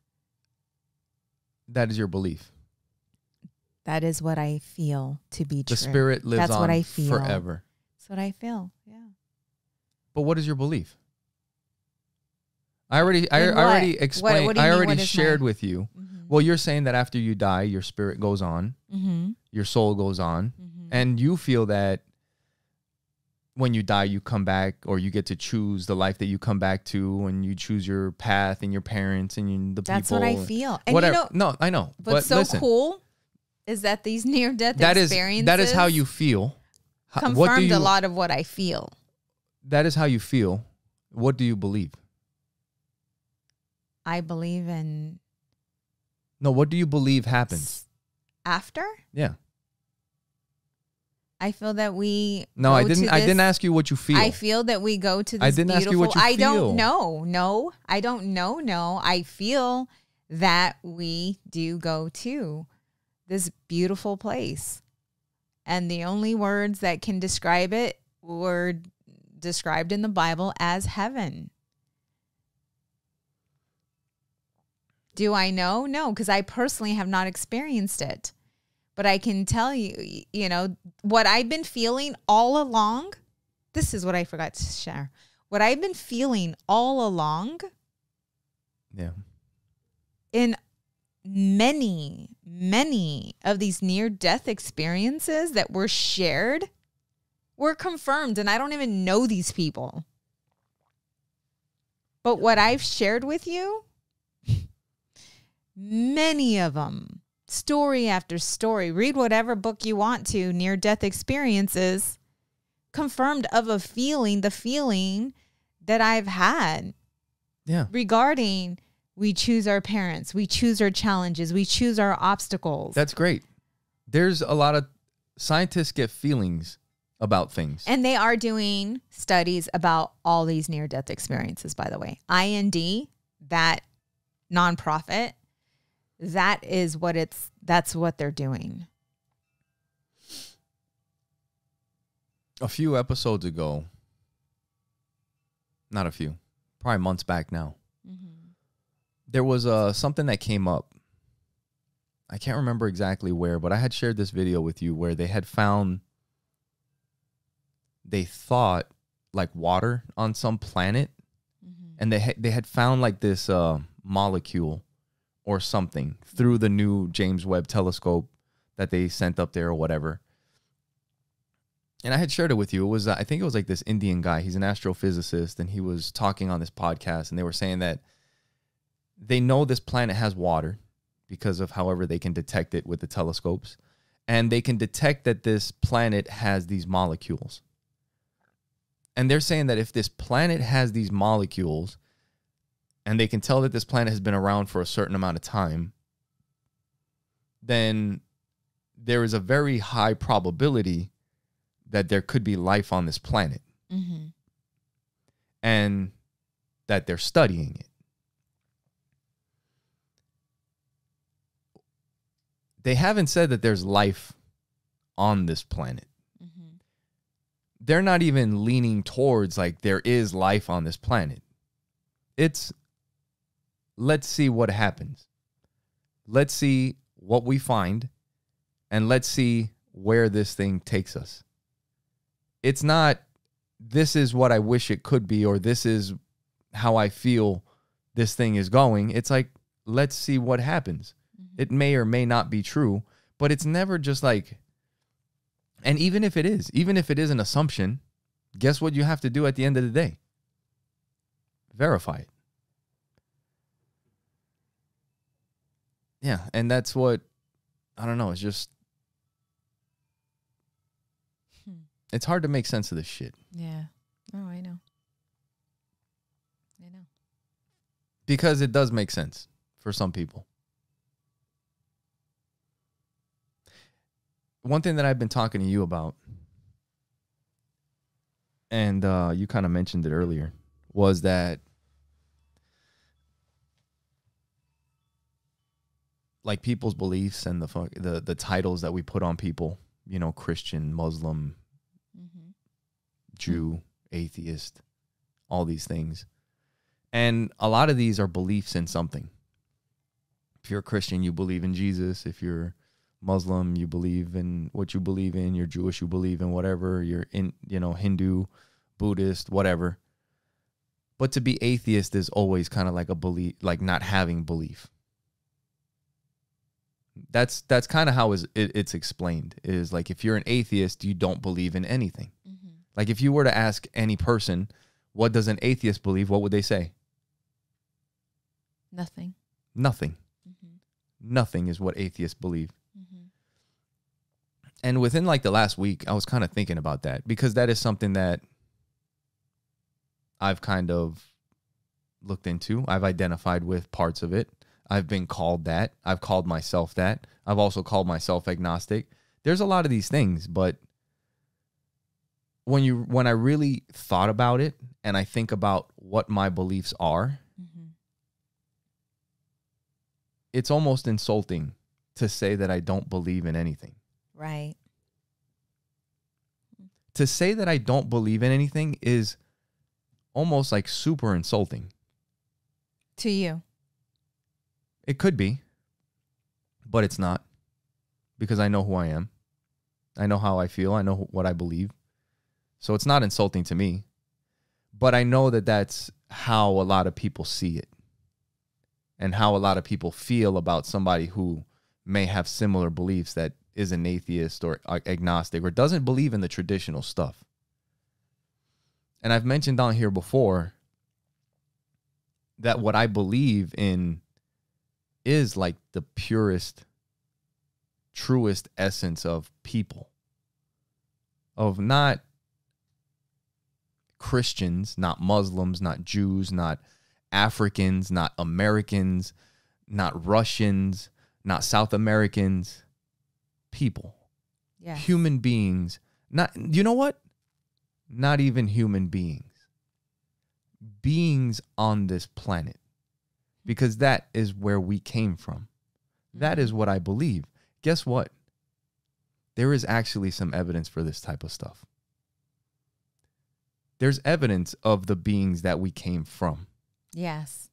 that is your belief. That is what I feel to be true. The spirit lives That's on what I feel. forever. That's what I feel. Yeah. But what is your belief? I already explained. What do you I mean, already shared with you. Mm-hmm. Well, you're saying that after you die, your spirit goes on, your soul goes on, and you feel that when you die, you come back, or you get to choose the life that you come back to, and you choose your path and your parents and the That's people. That's what I feel. And whatever. You know, no, I know. But so listen, cool is that these near-death experiences. That is how you feel. Confirmed a lot of what I feel. That is how you feel. What do you believe? I believe in. No, what do you believe happens? After? Yeah. I feel that we. No, I didn't. I didn't ask you what you feel. I feel that we go to this. I didn't ask you what you feel. I don't know. No, I don't know. No, I feel that we do go to this beautiful place, and the only words that can describe it were described in the Bible as heaven. Do I know? No, because I personally have not experienced it. But I can tell you, you know, what I've been feeling all along. This is what I forgot to share. What I've been feeling all along. Yeah. In many, many of these near-death experiences that were shared were confirmed. And I don't even know these people. But what I've shared with you, many of them, story after story, read whatever book you want to, near-death experiences, confirmed of a feeling, the feeling that I've had regarding we choose our parents, we choose our challenges, we choose our obstacles. That's great. There's a lot of scientists get feelings about things. And they are doing studies about all these near-death experiences, by the way. IND, that nonprofit, that's what they're doing. A few episodes ago, not a few, probably months back now, there was something that came up. I can't remember exactly where, but I had shared this video with you where they had found, they thought, like water on some planet, and they had found like this molecule or something through the new James Webb telescope that they sent up there or whatever. And I had shared it with you. It was, I think it was like this Indian guy. He's an astrophysicist, and he was talking on this podcast, and they were saying that they know this planet has water because of however they can detect it with the telescopes. And they can detect that this planet has these molecules. And they're saying that if this planet has these molecules, and they can tell that this planet has been around for a certain amount of time, then there is a very high probability that there could be life on this planet. And that they're studying it. They haven't said that there's life on this planet. They're not even leaning towards like there is life on this planet. It's, let's see what happens. Let's see what we find, and let's see where this thing takes us. It's not, this is what I wish it could be, or this is how I feel this thing is going. It's like, let's see what happens. It may or may not be true, but it's never just like, and even if it is an assumption, guess what you have to do at the end of the day? Verify it. Yeah, and that's what, I don't know, it's just, it's hard to make sense of this shit. Yeah. Oh, I know. Because it does make sense for some people. One thing that I've been talking to you about, and you kind of mentioned it earlier, was that like people's beliefs and the titles that we put on people, you know, Christian, Muslim, Jew, atheist, all these things. And a lot of these are beliefs in something. If you're a Christian, you believe in Jesus. If you're Muslim, you believe in what you believe in. You're Jewish, you believe in whatever. You're in, you know, Hindu, Buddhist, whatever. But to be atheist is always kind of like a belief, like not having belief. That's kind of how it's explained, is like if you're an atheist, you don't believe in anything. Like if you were to ask any person, what does an atheist believe? What would they say? Nothing. Nothing. Nothing is what atheists believe. And within like the last week, I was kind of thinking about that, because that is something that I've kind of looked into. I've identified with parts of it. I've been called that. I've called myself that. I've also called myself agnostic. There's a lot of these things, but when I really thought about it and I think about what my beliefs are, it's almost insulting to say that I don't believe in anything. Right. to say that I don't believe in anything is almost like super insulting. To you. It could be, but it's not, because I know who I am. I know how I feel. I know what I believe. So it's not insulting to me, but I know that that's how a lot of people see it and how a lot of people feel about somebody who may have similar beliefs, that is an atheist or agnostic or doesn't believe in the traditional stuff. And I've mentioned on here before that what I believe in is like the purest, truest essence of people, of not Christians, not Muslims, not Jews, not Africans, not Americans, not Russians, not South Americans, people, human beings. Not, you know what? Not even human beings. Beings on this planet, because that is where we came from. That is what I believe. Guess what? There is actually some evidence for this type of stuff. There's evidence of the beings that we came from. Yes.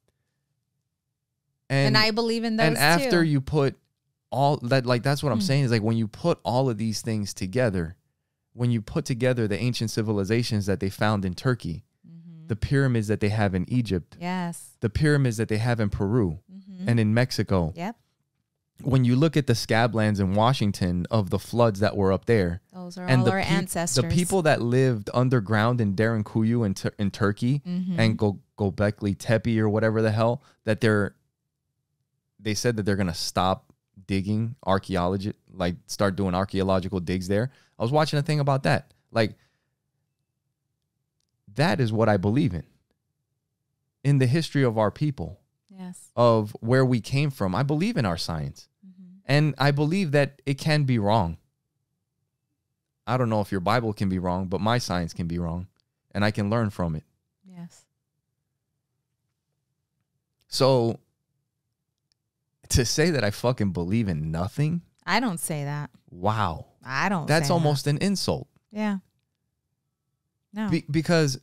And I believe in those too. And after you put all that, like, that's what I'm saying, is like when you put all of these things together, when you put together the ancient civilizations that they found in Turkey, the pyramids that they have in Egypt, the pyramids that they have in Peru and in Mexico. When you look at the scablands in Washington of the floods that were up there, those are all our ancestors. The people that lived underground in Derinkuyu in Turkey and Göbekli Tepe or whatever the hell, that they said that they're going to stop digging archaeology, like start doing archaeological digs there. I was watching a thing about that. Like, that is what I believe in the history of our people, of where we came from. I believe in our science, and I believe that it can be wrong. I don't know if your Bible can be wrong, but my science can be wrong, and I can learn from it. So to say that I fucking believe in nothing, I don't say that. Wow. I don't. That's almost an insult. Yeah. No. Because,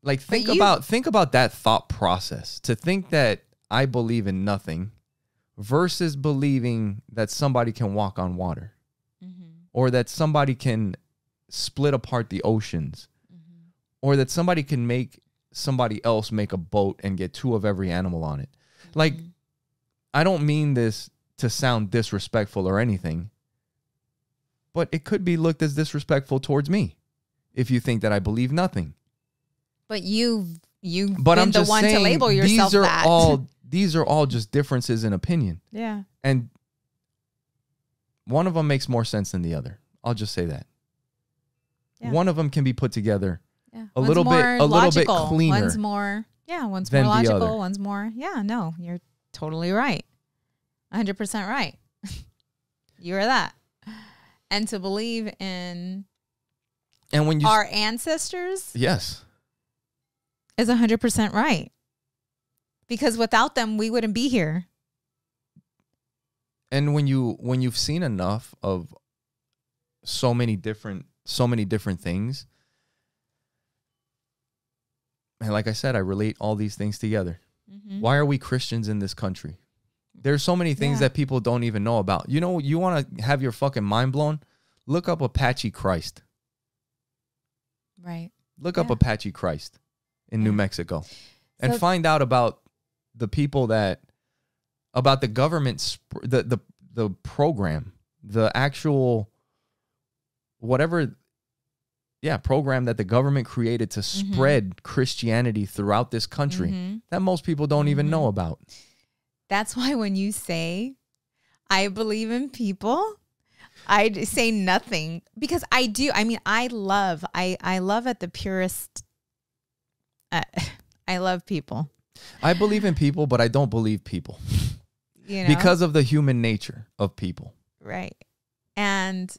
like, think about that thought process. To think that I believe in nothing versus believing that somebody can walk on water, or that somebody can split apart the oceans, or that somebody can make somebody else make a boat and get two of every animal on it. Like, I don't mean this to sound disrespectful or anything, but it could be looked as disrespectful towards me if you think that I believe nothing. But you've been the one to label yourself that. These are all just differences in opinion. Yeah. And one of them makes more sense than the other. I'll just say that. Yeah. One of them can be put together a little bit cleaner. One's more logical. One's more, no, you're totally right. 100% right. You are that. And to believe in our ancestors, yes, is 100% right. Because without them, we wouldn't be here. And when you've seen enough of so many different things, and like I said, I relate all these things together. Why are we Christians in this country? There's so many things that people don't even know about. You know, you want to have your fucking mind blown? Look up Apache Christ. Right. Look up Apache Christ in New Mexico and find out about the people about the government, the program, the actual whatever, program that the government created to spread Christianity throughout this country that most people don't even know about. That's why when you say, I believe in people, I say nothing, because I do. I mean, I love at the purest. I love people. I believe in people, but I don't believe people. You know? Because of the human nature of people. Right. And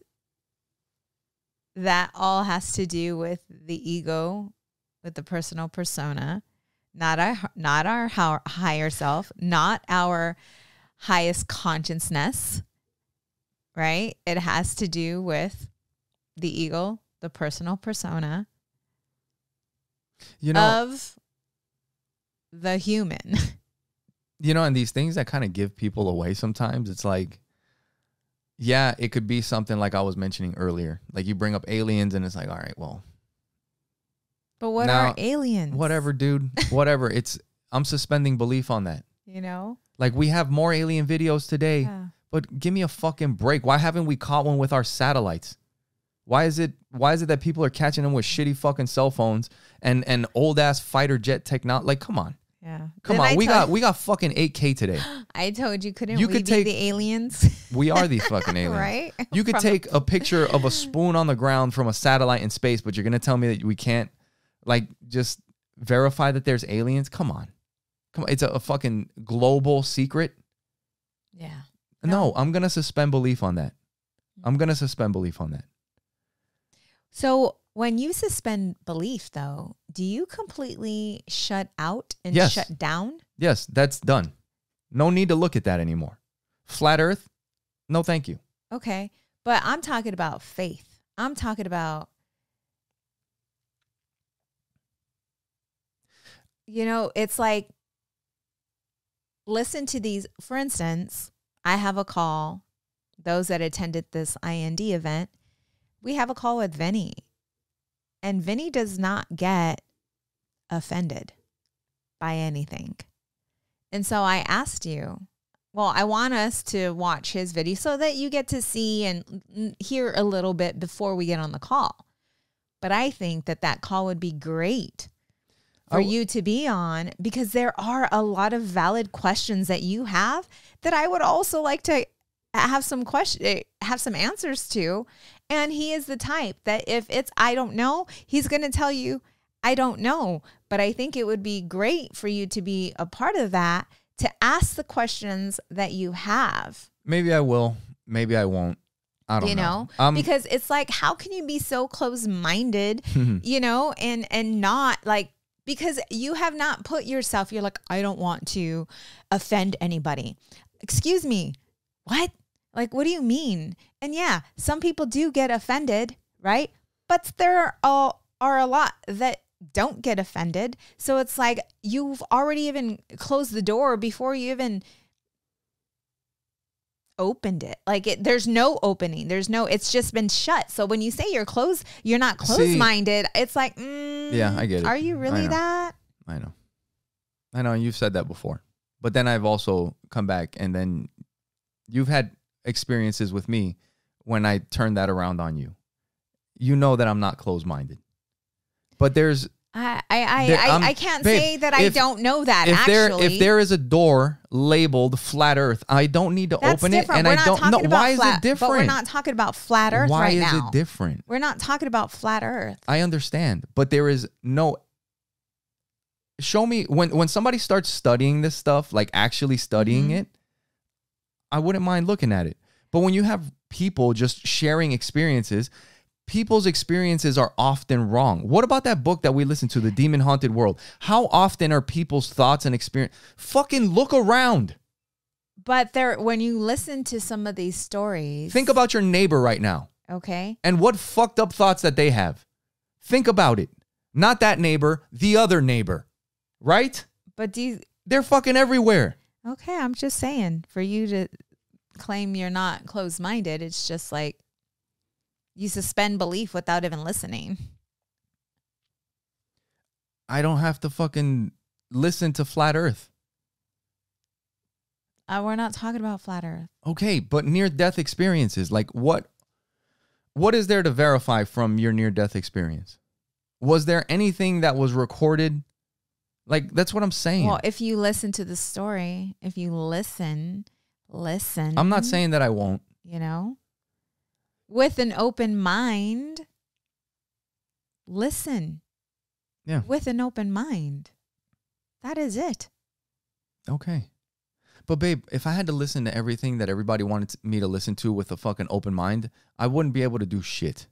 that all has to do with the ego, with the personal persona, not our higher self, not our highest consciousness, right? It has to do with the ego, the personal persona of the human. And these things that kind of give people away sometimes, it's like, yeah, it could be something like I was mentioning earlier. Like you bring up aliens and it's like, all right, well. But what are aliens? Whatever, dude. Whatever. I'm suspending belief on that. Like we have more alien videos today, but give me a fucking break. Why haven't we caught one with our satellites? Why is it that people are catching them with shitty fucking cell phones and old ass fighter jet technology? Like, come on. Yeah. Come on. We got fucking 8K today. I told you, couldn't we be the aliens? We are these fucking aliens. Right? You could take a picture of a spoon on the ground from a satellite in space, but you're going to tell me that we can't just verify that there's aliens? Come on. It's a fucking global secret. Yeah. No, I'm going to suspend belief on that. So when you suspend belief, though, do you completely shut out and shut down? Yes, that's done. No need to look at that anymore. Flat Earth? No, thank you. Okay. But I'm talking about faith. I'm talking about, it's like, listen to these. For instance, I have a call. Those that attended this IND event, we have a call with Vinny. And Vinny does not get offended by anything. And so I asked you, I want us to watch his video so that you get to see and hear a little bit before we get on the call. But I think that call would be great for you to be on, because there are a lot of valid questions that you have that I would also like to have some answers to. And he is the type that if it's I don't know, he's going to tell you I don't know. But I think it would be great for you to be a part of that, to ask the questions that you have. Maybe I will. Maybe I won't. I don't know. Because it's like, how can you be so close-minded, and not like, because you have not put yourself, you're like, I don't want to offend anybody. Excuse me. What? Like, what do you mean? And yeah, some people do get offended, right? But there are a lot that don't get offended. So it's like you've already even closed the door before you even opened it. Like there's no opening. It's just been shut. So when you say you're not closed-minded, it's like, yeah, I get it. Are you really that? I know. And you've said that before. But then I've also come back, and then you've had experiences with me when I turn that around on you. You know that I'm not closed-minded. But there's I can't say that I don't know that. If there is a door labeled flat Earth, I don't need to open it, and I don't know why is it different. But we're not talking about flat Earth right now. Why is it different? We're not talking about flat Earth. I understand, but there is no. Show me when somebody starts studying this stuff, like actually studying it, I wouldn't mind looking at it. But when you have people just sharing experiences, people's experiences are often wrong. What about that book that we listened to, The Demon Haunted World? How often are people's thoughts and experience? Fucking look around. But when you listen to some of these stories, think about your neighbor right now. Okay. And what fucked up thoughts that they have. Think about it. Not that neighbor, the other neighbor. Right? But they're fucking everywhere. Okay, I'm just saying, for you to claim you're not closed-minded, it's just like you suspend belief without even listening. I don't have to fucking listen to flat Earth. We're not talking about flat Earth. Okay, but near-death experiences, like what is there to verify from your near-death experience? Was there anything that was recorded? Like, that's what I'm saying. Well, if you listen to the story, if you listen. I'm not saying that I won't. With an open mind, listen. Yeah. With an open mind. That is it. Okay. But babe, if I had to listen to everything that everybody wanted me to listen to with a fucking open mind, I wouldn't be able to do shit.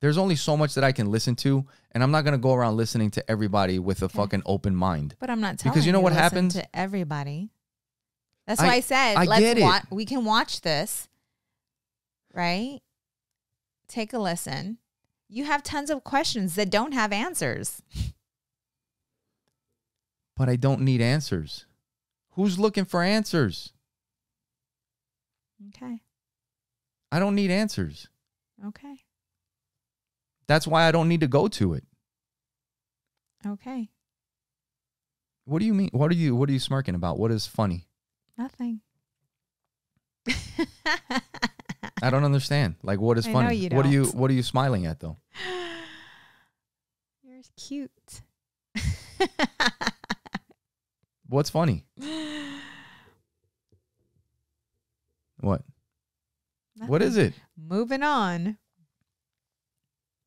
There's only so much that I can listen to, and I'm not going to go around listening to everybody with a fucking open mind. But I'm not telling because you know what listen happens to everybody. That's why I said, we can watch this, right? Take a listen. You have tons of questions that don't have answers. But I don't need answers. Who's looking for answers? Okay. I don't need answers. Okay. That's why I don't need to go to it. Okay. What do you mean? What are you smirking about? What is funny? Nothing. I don't understand. Like, what is funny? I know you don't. What are you smiling at though? You're cute. What's funny? What? Nothing. What is it? Moving on.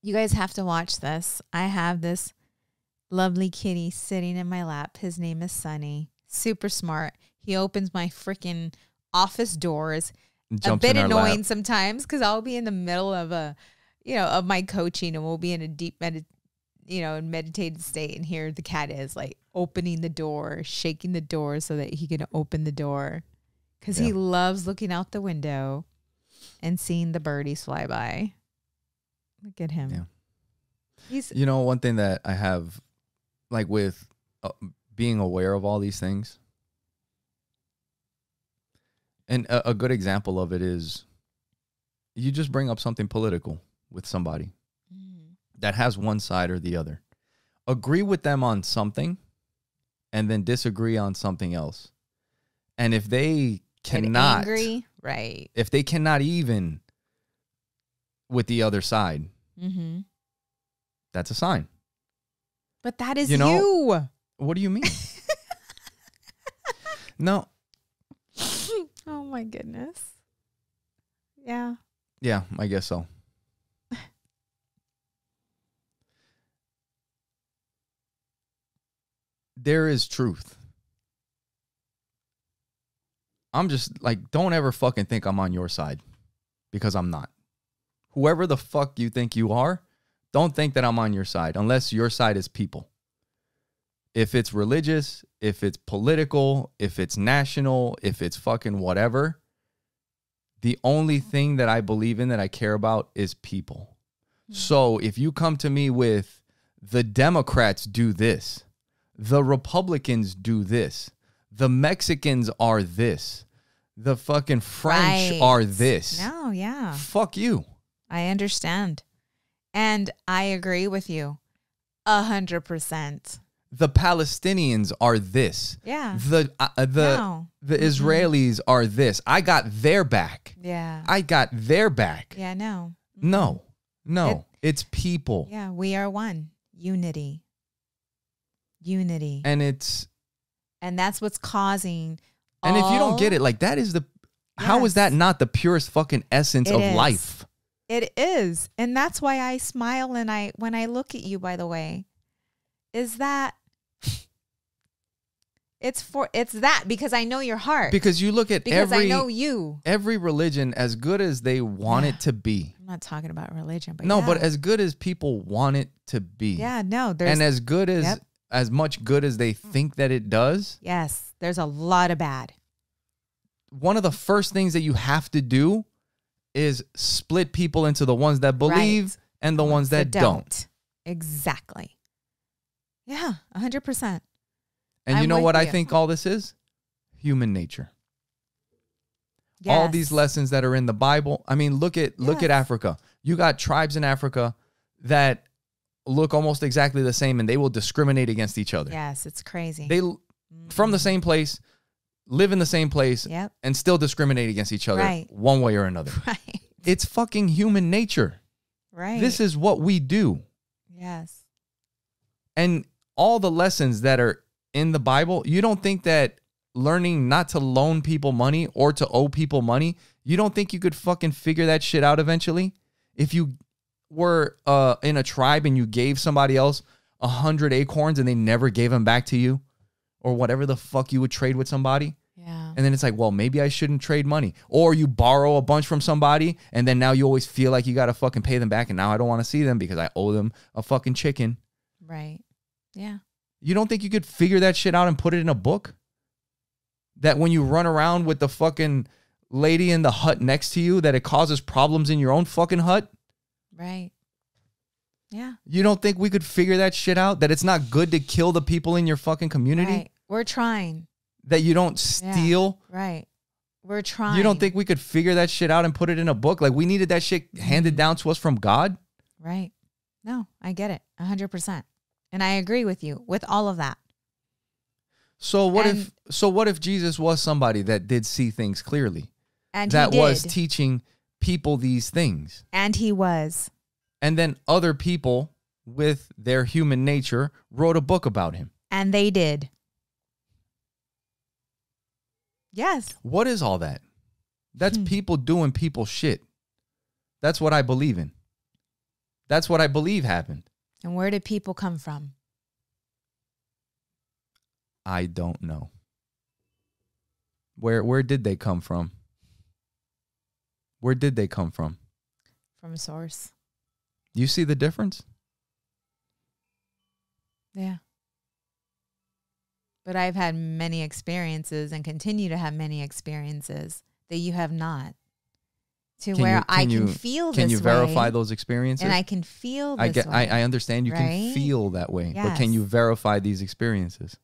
You guys have to watch this. I have this lovely kitty sitting in my lap. His name is Sunny. Super smart. He opens my freaking office doors. A bit annoying sometimes because I'll be in the middle of of my coaching, and we'll be in a deep meditated state, and here the cat is like opening the door, shaking the door so that he can open the door because he loves looking out the window and seeing the birdies fly by. Look at him. Yeah. He's one thing that I have, like, with being aware of all these things, and a good example of it is you just bring up something political with somebody that has one side or the other. Agree with them on something and then disagree on something else. And if they cannot, right? If they cannot even with the other side, that's a sign. But that is you. What do you mean? No. Oh my goodness. Yeah. Yeah, I guess so. There is truth. I'm just like, don't ever fucking think I'm on your side, because I'm not. Whoever the fuck you think you are, don't think that I'm on your side unless your side is people. If it's religious, if it's political, if it's national, if it's fucking whatever, the only thing that I believe in, that I care about, is people. So if you come to me with the Democrats do this, the Republicans do this, the Mexicans are this, the fucking French are this. No, yeah. Fuck you. I understand. And I agree with you 100%. The Palestinians are this. Yeah. The Israelis are this. I got their back. Yeah. I got their back. Yeah, no. No. It's people. Yeah, we are one. Unity. And that's what's causing And if you don't get it, like, that is how is that not the purest fucking essence of life? It is. And that's why I smile and when I look at you, by the way, is that it's that because I know your heart. Because you look at I know you. Every religion, as good as they want it to be. I'm not talking about religion, but no, but as good as people want it to be. Yeah, no. And as good as much good as they think that it does. Yes, there's a lot of bad. One of the first things that you have to do is split people into the ones that believe and the ones that don't. Exactly. Yeah, 100%. And you know what I think all this is? Human nature. Yes. All these lessons that are in the Bible. I mean, look at Africa. You got tribes in Africa that look almost exactly the same, and they will discriminate against each other. Yes, it's crazy. They from the same place, live in the same place, and still discriminate against each other one way or another. Right. It's fucking human nature. Right. This is what we do. Yes. And all the lessons that are in the Bible, you don't think that learning not to loan people money or to owe people money, you don't think you could fucking figure that shit out eventually? If you were in a tribe and you gave somebody else 100 acorns and they never gave them back to you, or whatever the fuck you would trade with somebody. Yeah. And then it's like, well, maybe I shouldn't trade money. Or you borrow a bunch from somebody and then now you always feel like you got to fucking pay them back, and now I don't want to see them because I owe them a fucking chicken. Right. Yeah. You don't think you could figure that shit out and put it in a book? That when you run around with the fucking lady in the hut next to you, that it causes problems in your own fucking hut? Right. Yeah. You don't think we could figure that shit out? That it's not good to kill the people in your fucking community? Right. We're trying. That you don't steal? Yeah. Right. We're trying. You don't think we could figure that shit out and put it in a book? Like we needed that shit handed down to us from God? Right. No, I get it 100%. And I agree with you with all of that. So what if Jesus was somebody that did see things clearly? And that he did. was teaching people these things. And he was. And then other people with their human nature wrote a book about him. And they did. Yes. What is all that? That's people doing people shit. That's what I believe in. That's what I believe happened. And where did people come from? I don't know. Where did they come from? Where did they come from? From a source. You see the difference? Yeah. But I've had many experiences and continue to have many experiences that you have not. I can feel this way. Can you verify those experiences? And I can feel this way. I understand you can feel that way. Yes. But can you verify these experiences?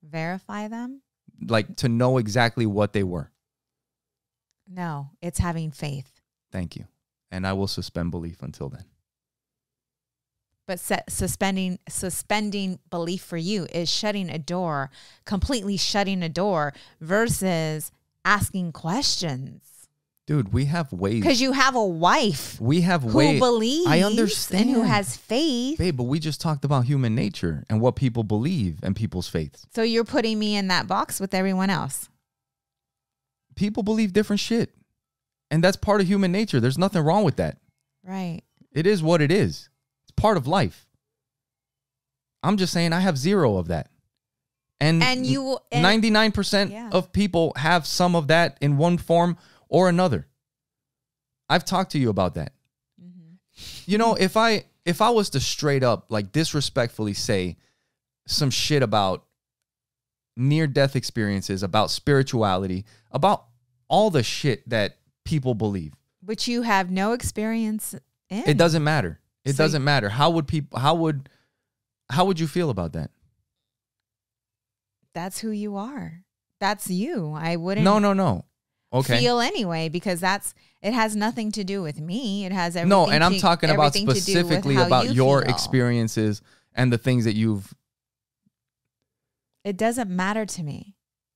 Verify them? Like to know exactly what they were? No, it's having faith. Thank you. And I will suspend belief until then. But suspending belief for you is shutting a door, completely shutting a door versus asking questions. Dude, we have ways. Because you have a wife. We have who believes. I understand. And who has faith. Babe, but we just talked about human nature and what people believe and people's faiths. So you're putting me in that box with everyone else. People believe different shit. And that's part of human nature. There's nothing wrong with that. Right. It is what it is. It's part of life. I'm just saying I have zero of that. And 99% of people have some of that in one form or another. I've talked to you about that. Mm-hmm. You know, if I was to straight up like disrespectfully say some shit about near-death experiences, about spirituality, about all the shit that people believe, which you have no experience in, it doesn't matter. It doesn't matter. How would you feel about that? That's who you are. That's you. I wouldn't. No. Okay. Feel anyway, because it has nothing to do with me. It has everything. No, and I'm talking about specifically about your experiences and the things that you've. It doesn't matter to me.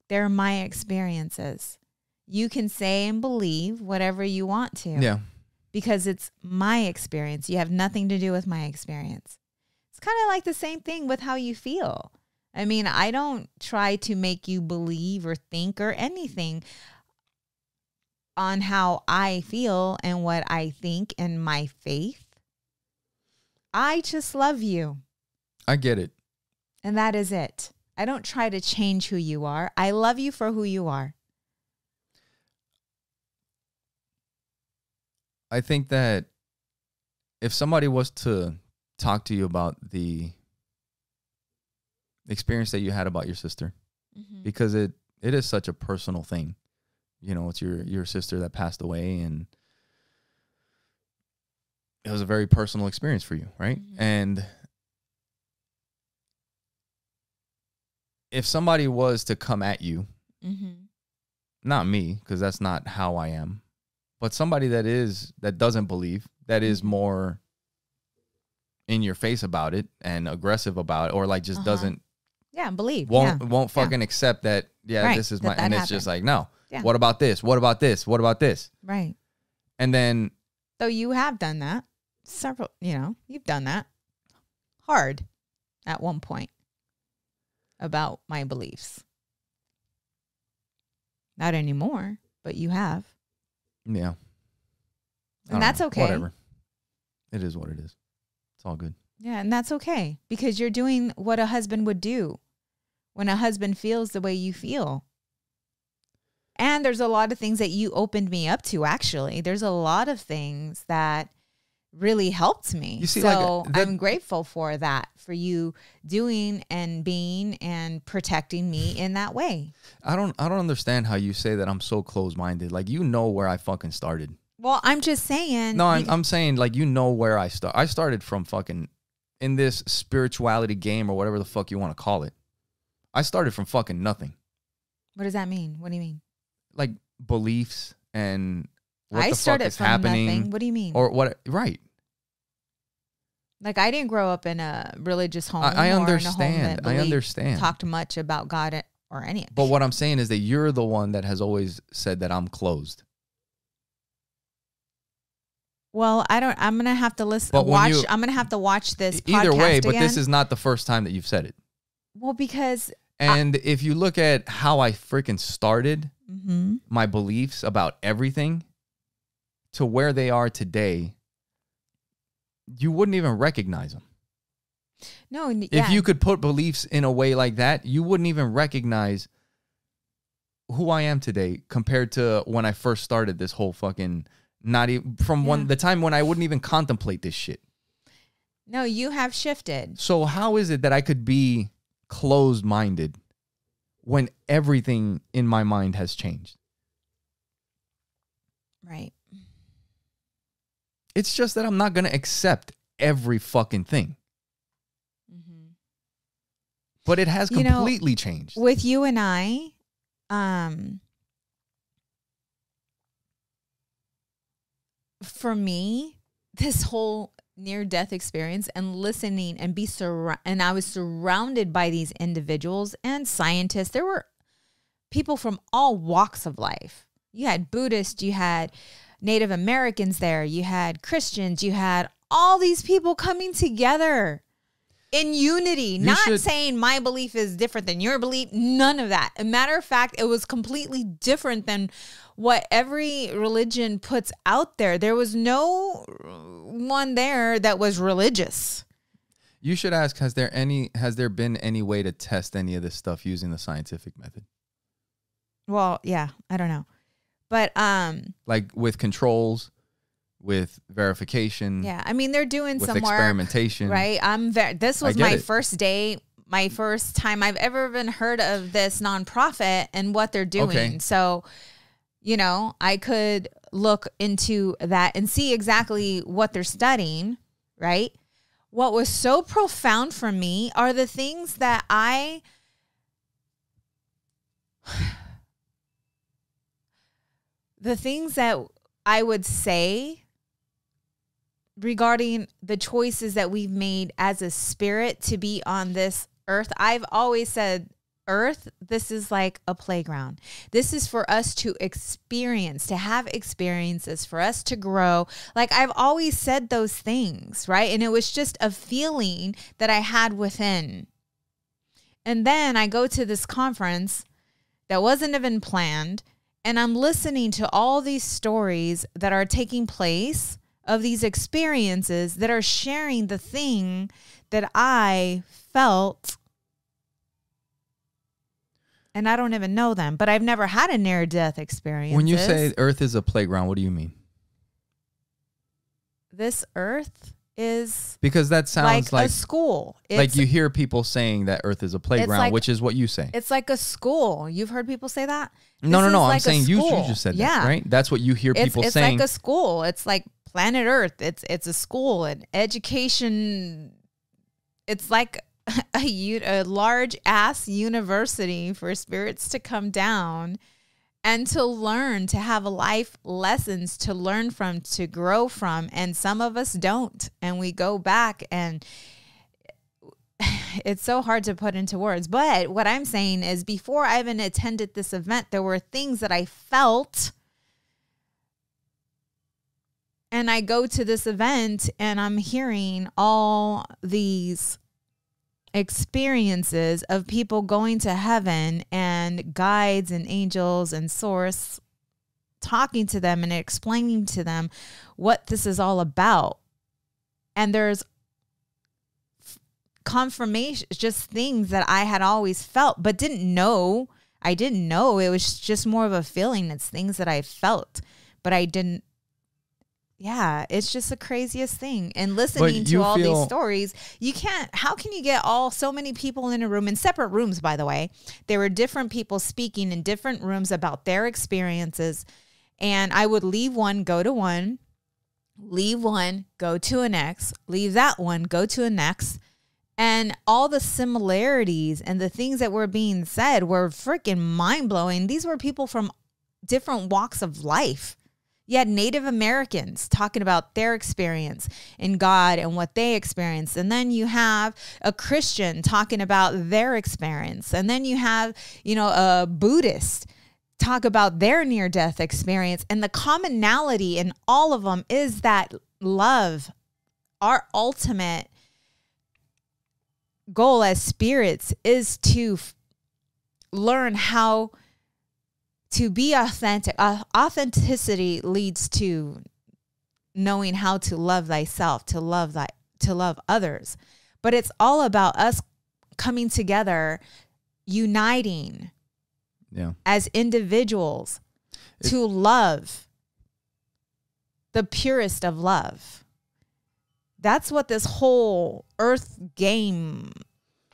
They're my experiences. You can say and believe whatever you want to. Yeah. Because it's my experience. You have nothing to do with my experience. It's kind of like the same thing with how you feel. I mean, I don't try to make you believe or think or anything on how I feel and what I think and my faith. I just love you. I get it. And that is it. I don't try to change who you are. I love you for who you are. I think that if somebody was to talk to you about the experience that you had about your sister, because it is such a personal thing. You know, it's your sister that passed away, and it was a very personal experience for you, right? Mm-hmm. And if somebody was to come at you, not me, because that's not how I am, but somebody that doesn't believe, that is more in your face about it and aggressive about it, or like just doesn't believe, won't fucking accept that, right, this is my, and it's just like, no. Yeah. What about this? What about this? What about this? Right. And then. So you have done that several, you've done that hard at one point about my beliefs. Not anymore, but you have. Yeah. And that's okay. Whatever. It is what it is. It's all good. Yeah. And that's okay, because you're doing what a husband would do when a husband feels the way you feel. And there's a lot of things that you opened me up to, actually. There's a lot of things that really helped me. You see, so like, I'm grateful for that, for you doing and being and protecting me in that way. I don't understand how you say that I'm so closed-minded. Like, you know where I fucking started. Well, I'm just saying. No, I'm saying, like, you know where I start. I started from fucking in this spirituality game or whatever the fuck you want to call it. I started from fucking nothing. What does that mean? What do you mean? Like beliefs and what I the fuck started is from happening. nothing. What do you mean? Or what? Right. Like, I didn't grow up in a religious home. I or understand. In a home that I understand. Talked much about God or any. But what I'm saying is that you're the one that has always said that I'm closed. Well, I'm gonna have to listen. I'm gonna have to watch this. Either way, but again. this is not the first time that you've said it. Well, because if you look at how I freaking started my beliefs about everything to where they are today, you wouldn't even recognize them. No, yeah. If you could put beliefs in a way like that, you wouldn't even recognize who I am today compared to when I first started this whole fucking, not even from the time when I wouldn't even contemplate this shit. No, you have shifted. So how is it that I could be closed-minded when everything in my mind has changed? Right. It's just that I'm not going to accept every fucking thing. But it has completely changed. With you and I, for me, this whole near-death experience and listening and and I was surrounded by these individuals and scientists. There were people from all walks of life. You had Buddhists, you had Native Americans there, you had Christians, you had all these people coming together in unity, saying my belief is different than your belief. None of that. A matter of fact, it was completely different than what every religion puts out there. There was no one there that was religious. You should ask, has there been any way to test any of this stuff using the scientific method? Well, yeah, I don't know. But like with controls, with verification. Yeah, I mean, they're doing some experimentation, work, right? This was my first day, my first time I've ever even heard of this nonprofit and what they're doing. Okay. So, I could look into that and see exactly what they're studying, right? What was so profound for me are the things that I would say regarding the choices that we've made as a spirit to be on this earth. I've always said, earth, this is like a playground. This is for us to experience, to have experiences, for us to grow. Like, I've always said those things, right? And it was just a feeling that I had within. And then I go to this conference that wasn't even planned, and I'm listening to all these stories that are taking place of these experiences that are sharing the thing that I felt. And I don't even know them, but I've never had a near-death experience. When you say earth is a playground, what do you mean? This earth is... Because that sounds like a school. Like you hear people saying that earth is a playground, which is what you say. It's like a school. You've heard people say that? No. I'm saying you just said that, right? That's what you hear people saying. It's like a school. It's like planet Earth. It's a school and education. It's like a large ass university for spirits to come down and to learn, to have life lessons to learn from, to grow from. And some of us don't. And we go back, and it's so hard to put into words. But what I'm saying is, before I even attended this event, there were things that I felt. And I go to this event and I'm hearing all these experiences of people going to heaven and guides and angels and source talking to them and explaining to them what this is all about. And there's confirmation, just things that I had always felt but didn't know. I didn't know. It was just more of a feeling. It's things that I felt, but I didn't yeah, it's just the craziest thing. And listening to all these stories, how can you get so many people in a room, in separate rooms, by the way? There were different people speaking in different rooms about their experiences. And I would leave one, go to one, leave one, go to an next, leave that one, go to a next. And all the similarities and the things that were being said were freaking mind-blowing. These were people from different walks of life. You had Native Americans talking about their experience in God and what they experienced. And then you have a Christian talking about their experience. And then you have, a Buddhist talk about their near-death experience. And the commonality in all of them is that love, our ultimate goal as spirits, is to learn how to be authentic. Authenticity leads to knowing how to love thyself, to love others. But it's all about us coming together, uniting as individuals to love the purest of love. That's what this whole earth game,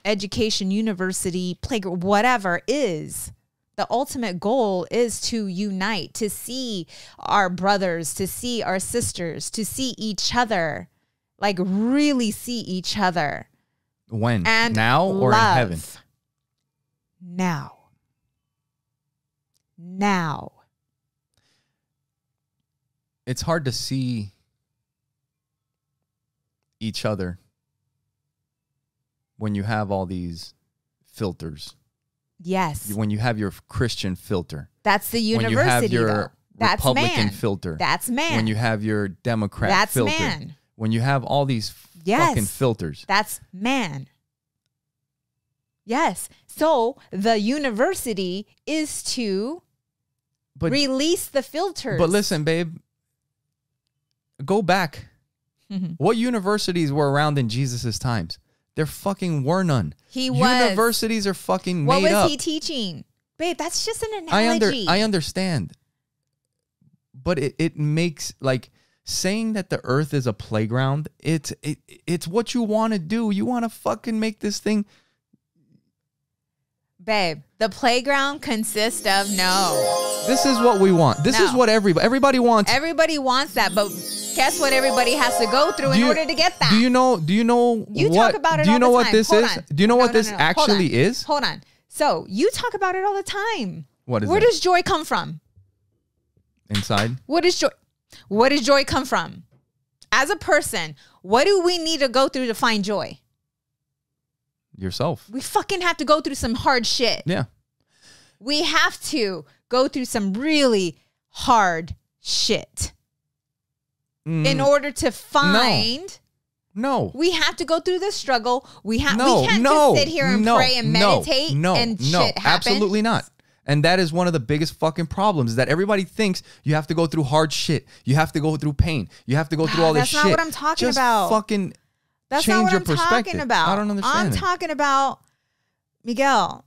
education, university, playground, whatever is. The ultimate goal is to unite, to see our brothers, to see our sisters, to see each other, like really see each other. When? And now or in heaven? Now. Now. It's hard to see each other when you have all these filters. Yes. When you have your Christian filter. That's the university, when you have your That's Republican man. filter. That's man. When you have your Democrat That's filter. man. When you have all these fucking filters. That's man. Yes. So the university is to release the filters. But listen, babe, go back. What universities were around in Jesus' times? There fucking were none. Universities are fucking made up. What was he teaching? Babe, that's just an analogy. I understand. But it makes, like, saying that the earth is a playground, it's what you want to do. You want to fucking make this thing. Babe, the playground consists of This is what we want. This is what everybody wants. Everybody wants that, but guess what everybody has to go through in order to get that? Do you know You what, talk about it do you all know the what time. this Hold is? on. Do you know what this actually is? Hold on. So you talk about it all the time. What is Where that? does joy come from? Inside? What does joy come from? As a person, what do we need to go through to find joy? Yourself. We fucking have to go through some hard shit. Yeah. We have to go through some really hard shit in order to find. No. We have to go through the struggle. We can't just sit here and pray and meditate and shit happen. Absolutely not. And that is one of the biggest fucking problems, is that everybody thinks you have to go through hard shit. You have to go through pain. You have to go through all this shit. That's not what I'm talking about. Fucking That's change not what your I'm perspective. talking about. I don't understand. I'm talking about, Miguel.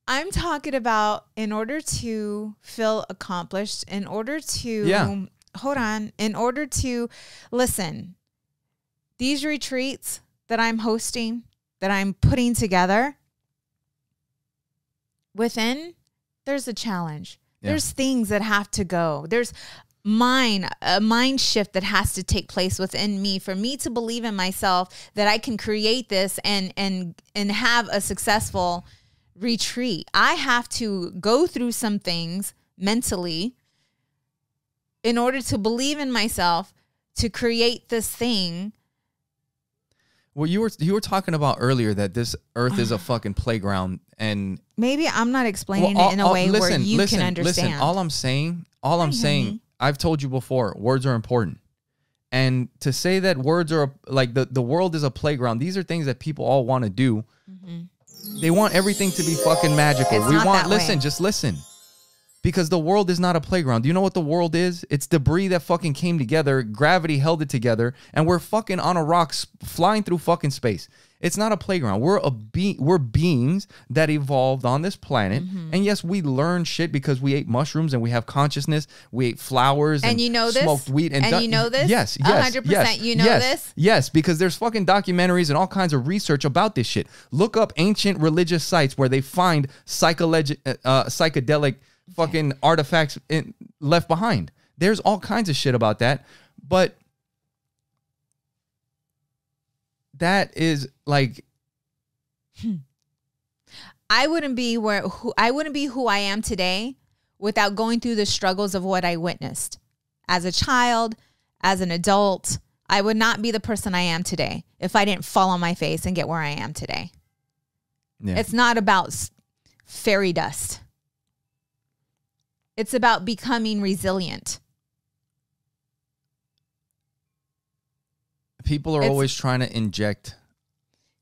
I'm talking about, in order to feel accomplished, in order to, in order to, listen, these retreats that I'm hosting, that I'm putting together, there's a challenge. Yeah. There's things that have to go. There's a mind shift that has to take place within me for me to believe in myself that I can create this and have a successful retreat. I have to go through some things mentally in order to believe in myself to create this thing. Well, you were talking about earlier that this earth is a fucking playground, and maybe I'm not explaining it in a way where you can understand. Listen, all I'm saying, I've told you before, words are important. And to say that words are like the world is a playground, these are things that people all want to do. Mm-hmm. They want everything to be fucking magical. It's not that way. Just listen. Because the world is not a playground. Do you know what the world is? It's debris that fucking came together. Gravity held it together. And we're fucking on a rock flying through fucking space. It's not a playground. We're beings that evolved on this planet. And yes, we learn shit because we ate mushrooms and we have consciousness. We ate flowers and you know smoked this? weed. And you know this? Yes, 100% you know this? Yes, because there's fucking documentaries and all kinds of research about this shit. Look up ancient religious sites where they find psychedelic fucking artifacts left behind. There's all kinds of shit about that. But that is like, I wouldn't be who I am today without going through the struggles of what I witnessed as a child, as an adult. I would not be the person I am today if I didn't fall on my face and get where I am today. yeah. It's not about fairy dust. It's about becoming resilient. People are always trying to inject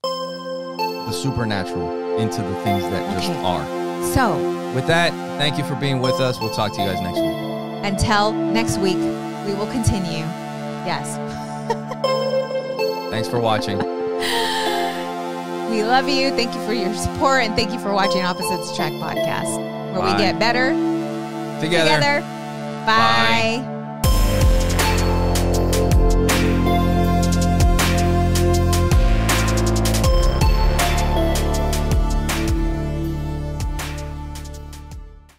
the supernatural into the things that just are. So, with that, thank you for being with us. We'll talk to you guys next week. Until next week, we will continue. Yes. Thanks for watching. We love you. Thank you for your support. And thank you for watching Opposites Attract Podcast, where we get better together. Bye.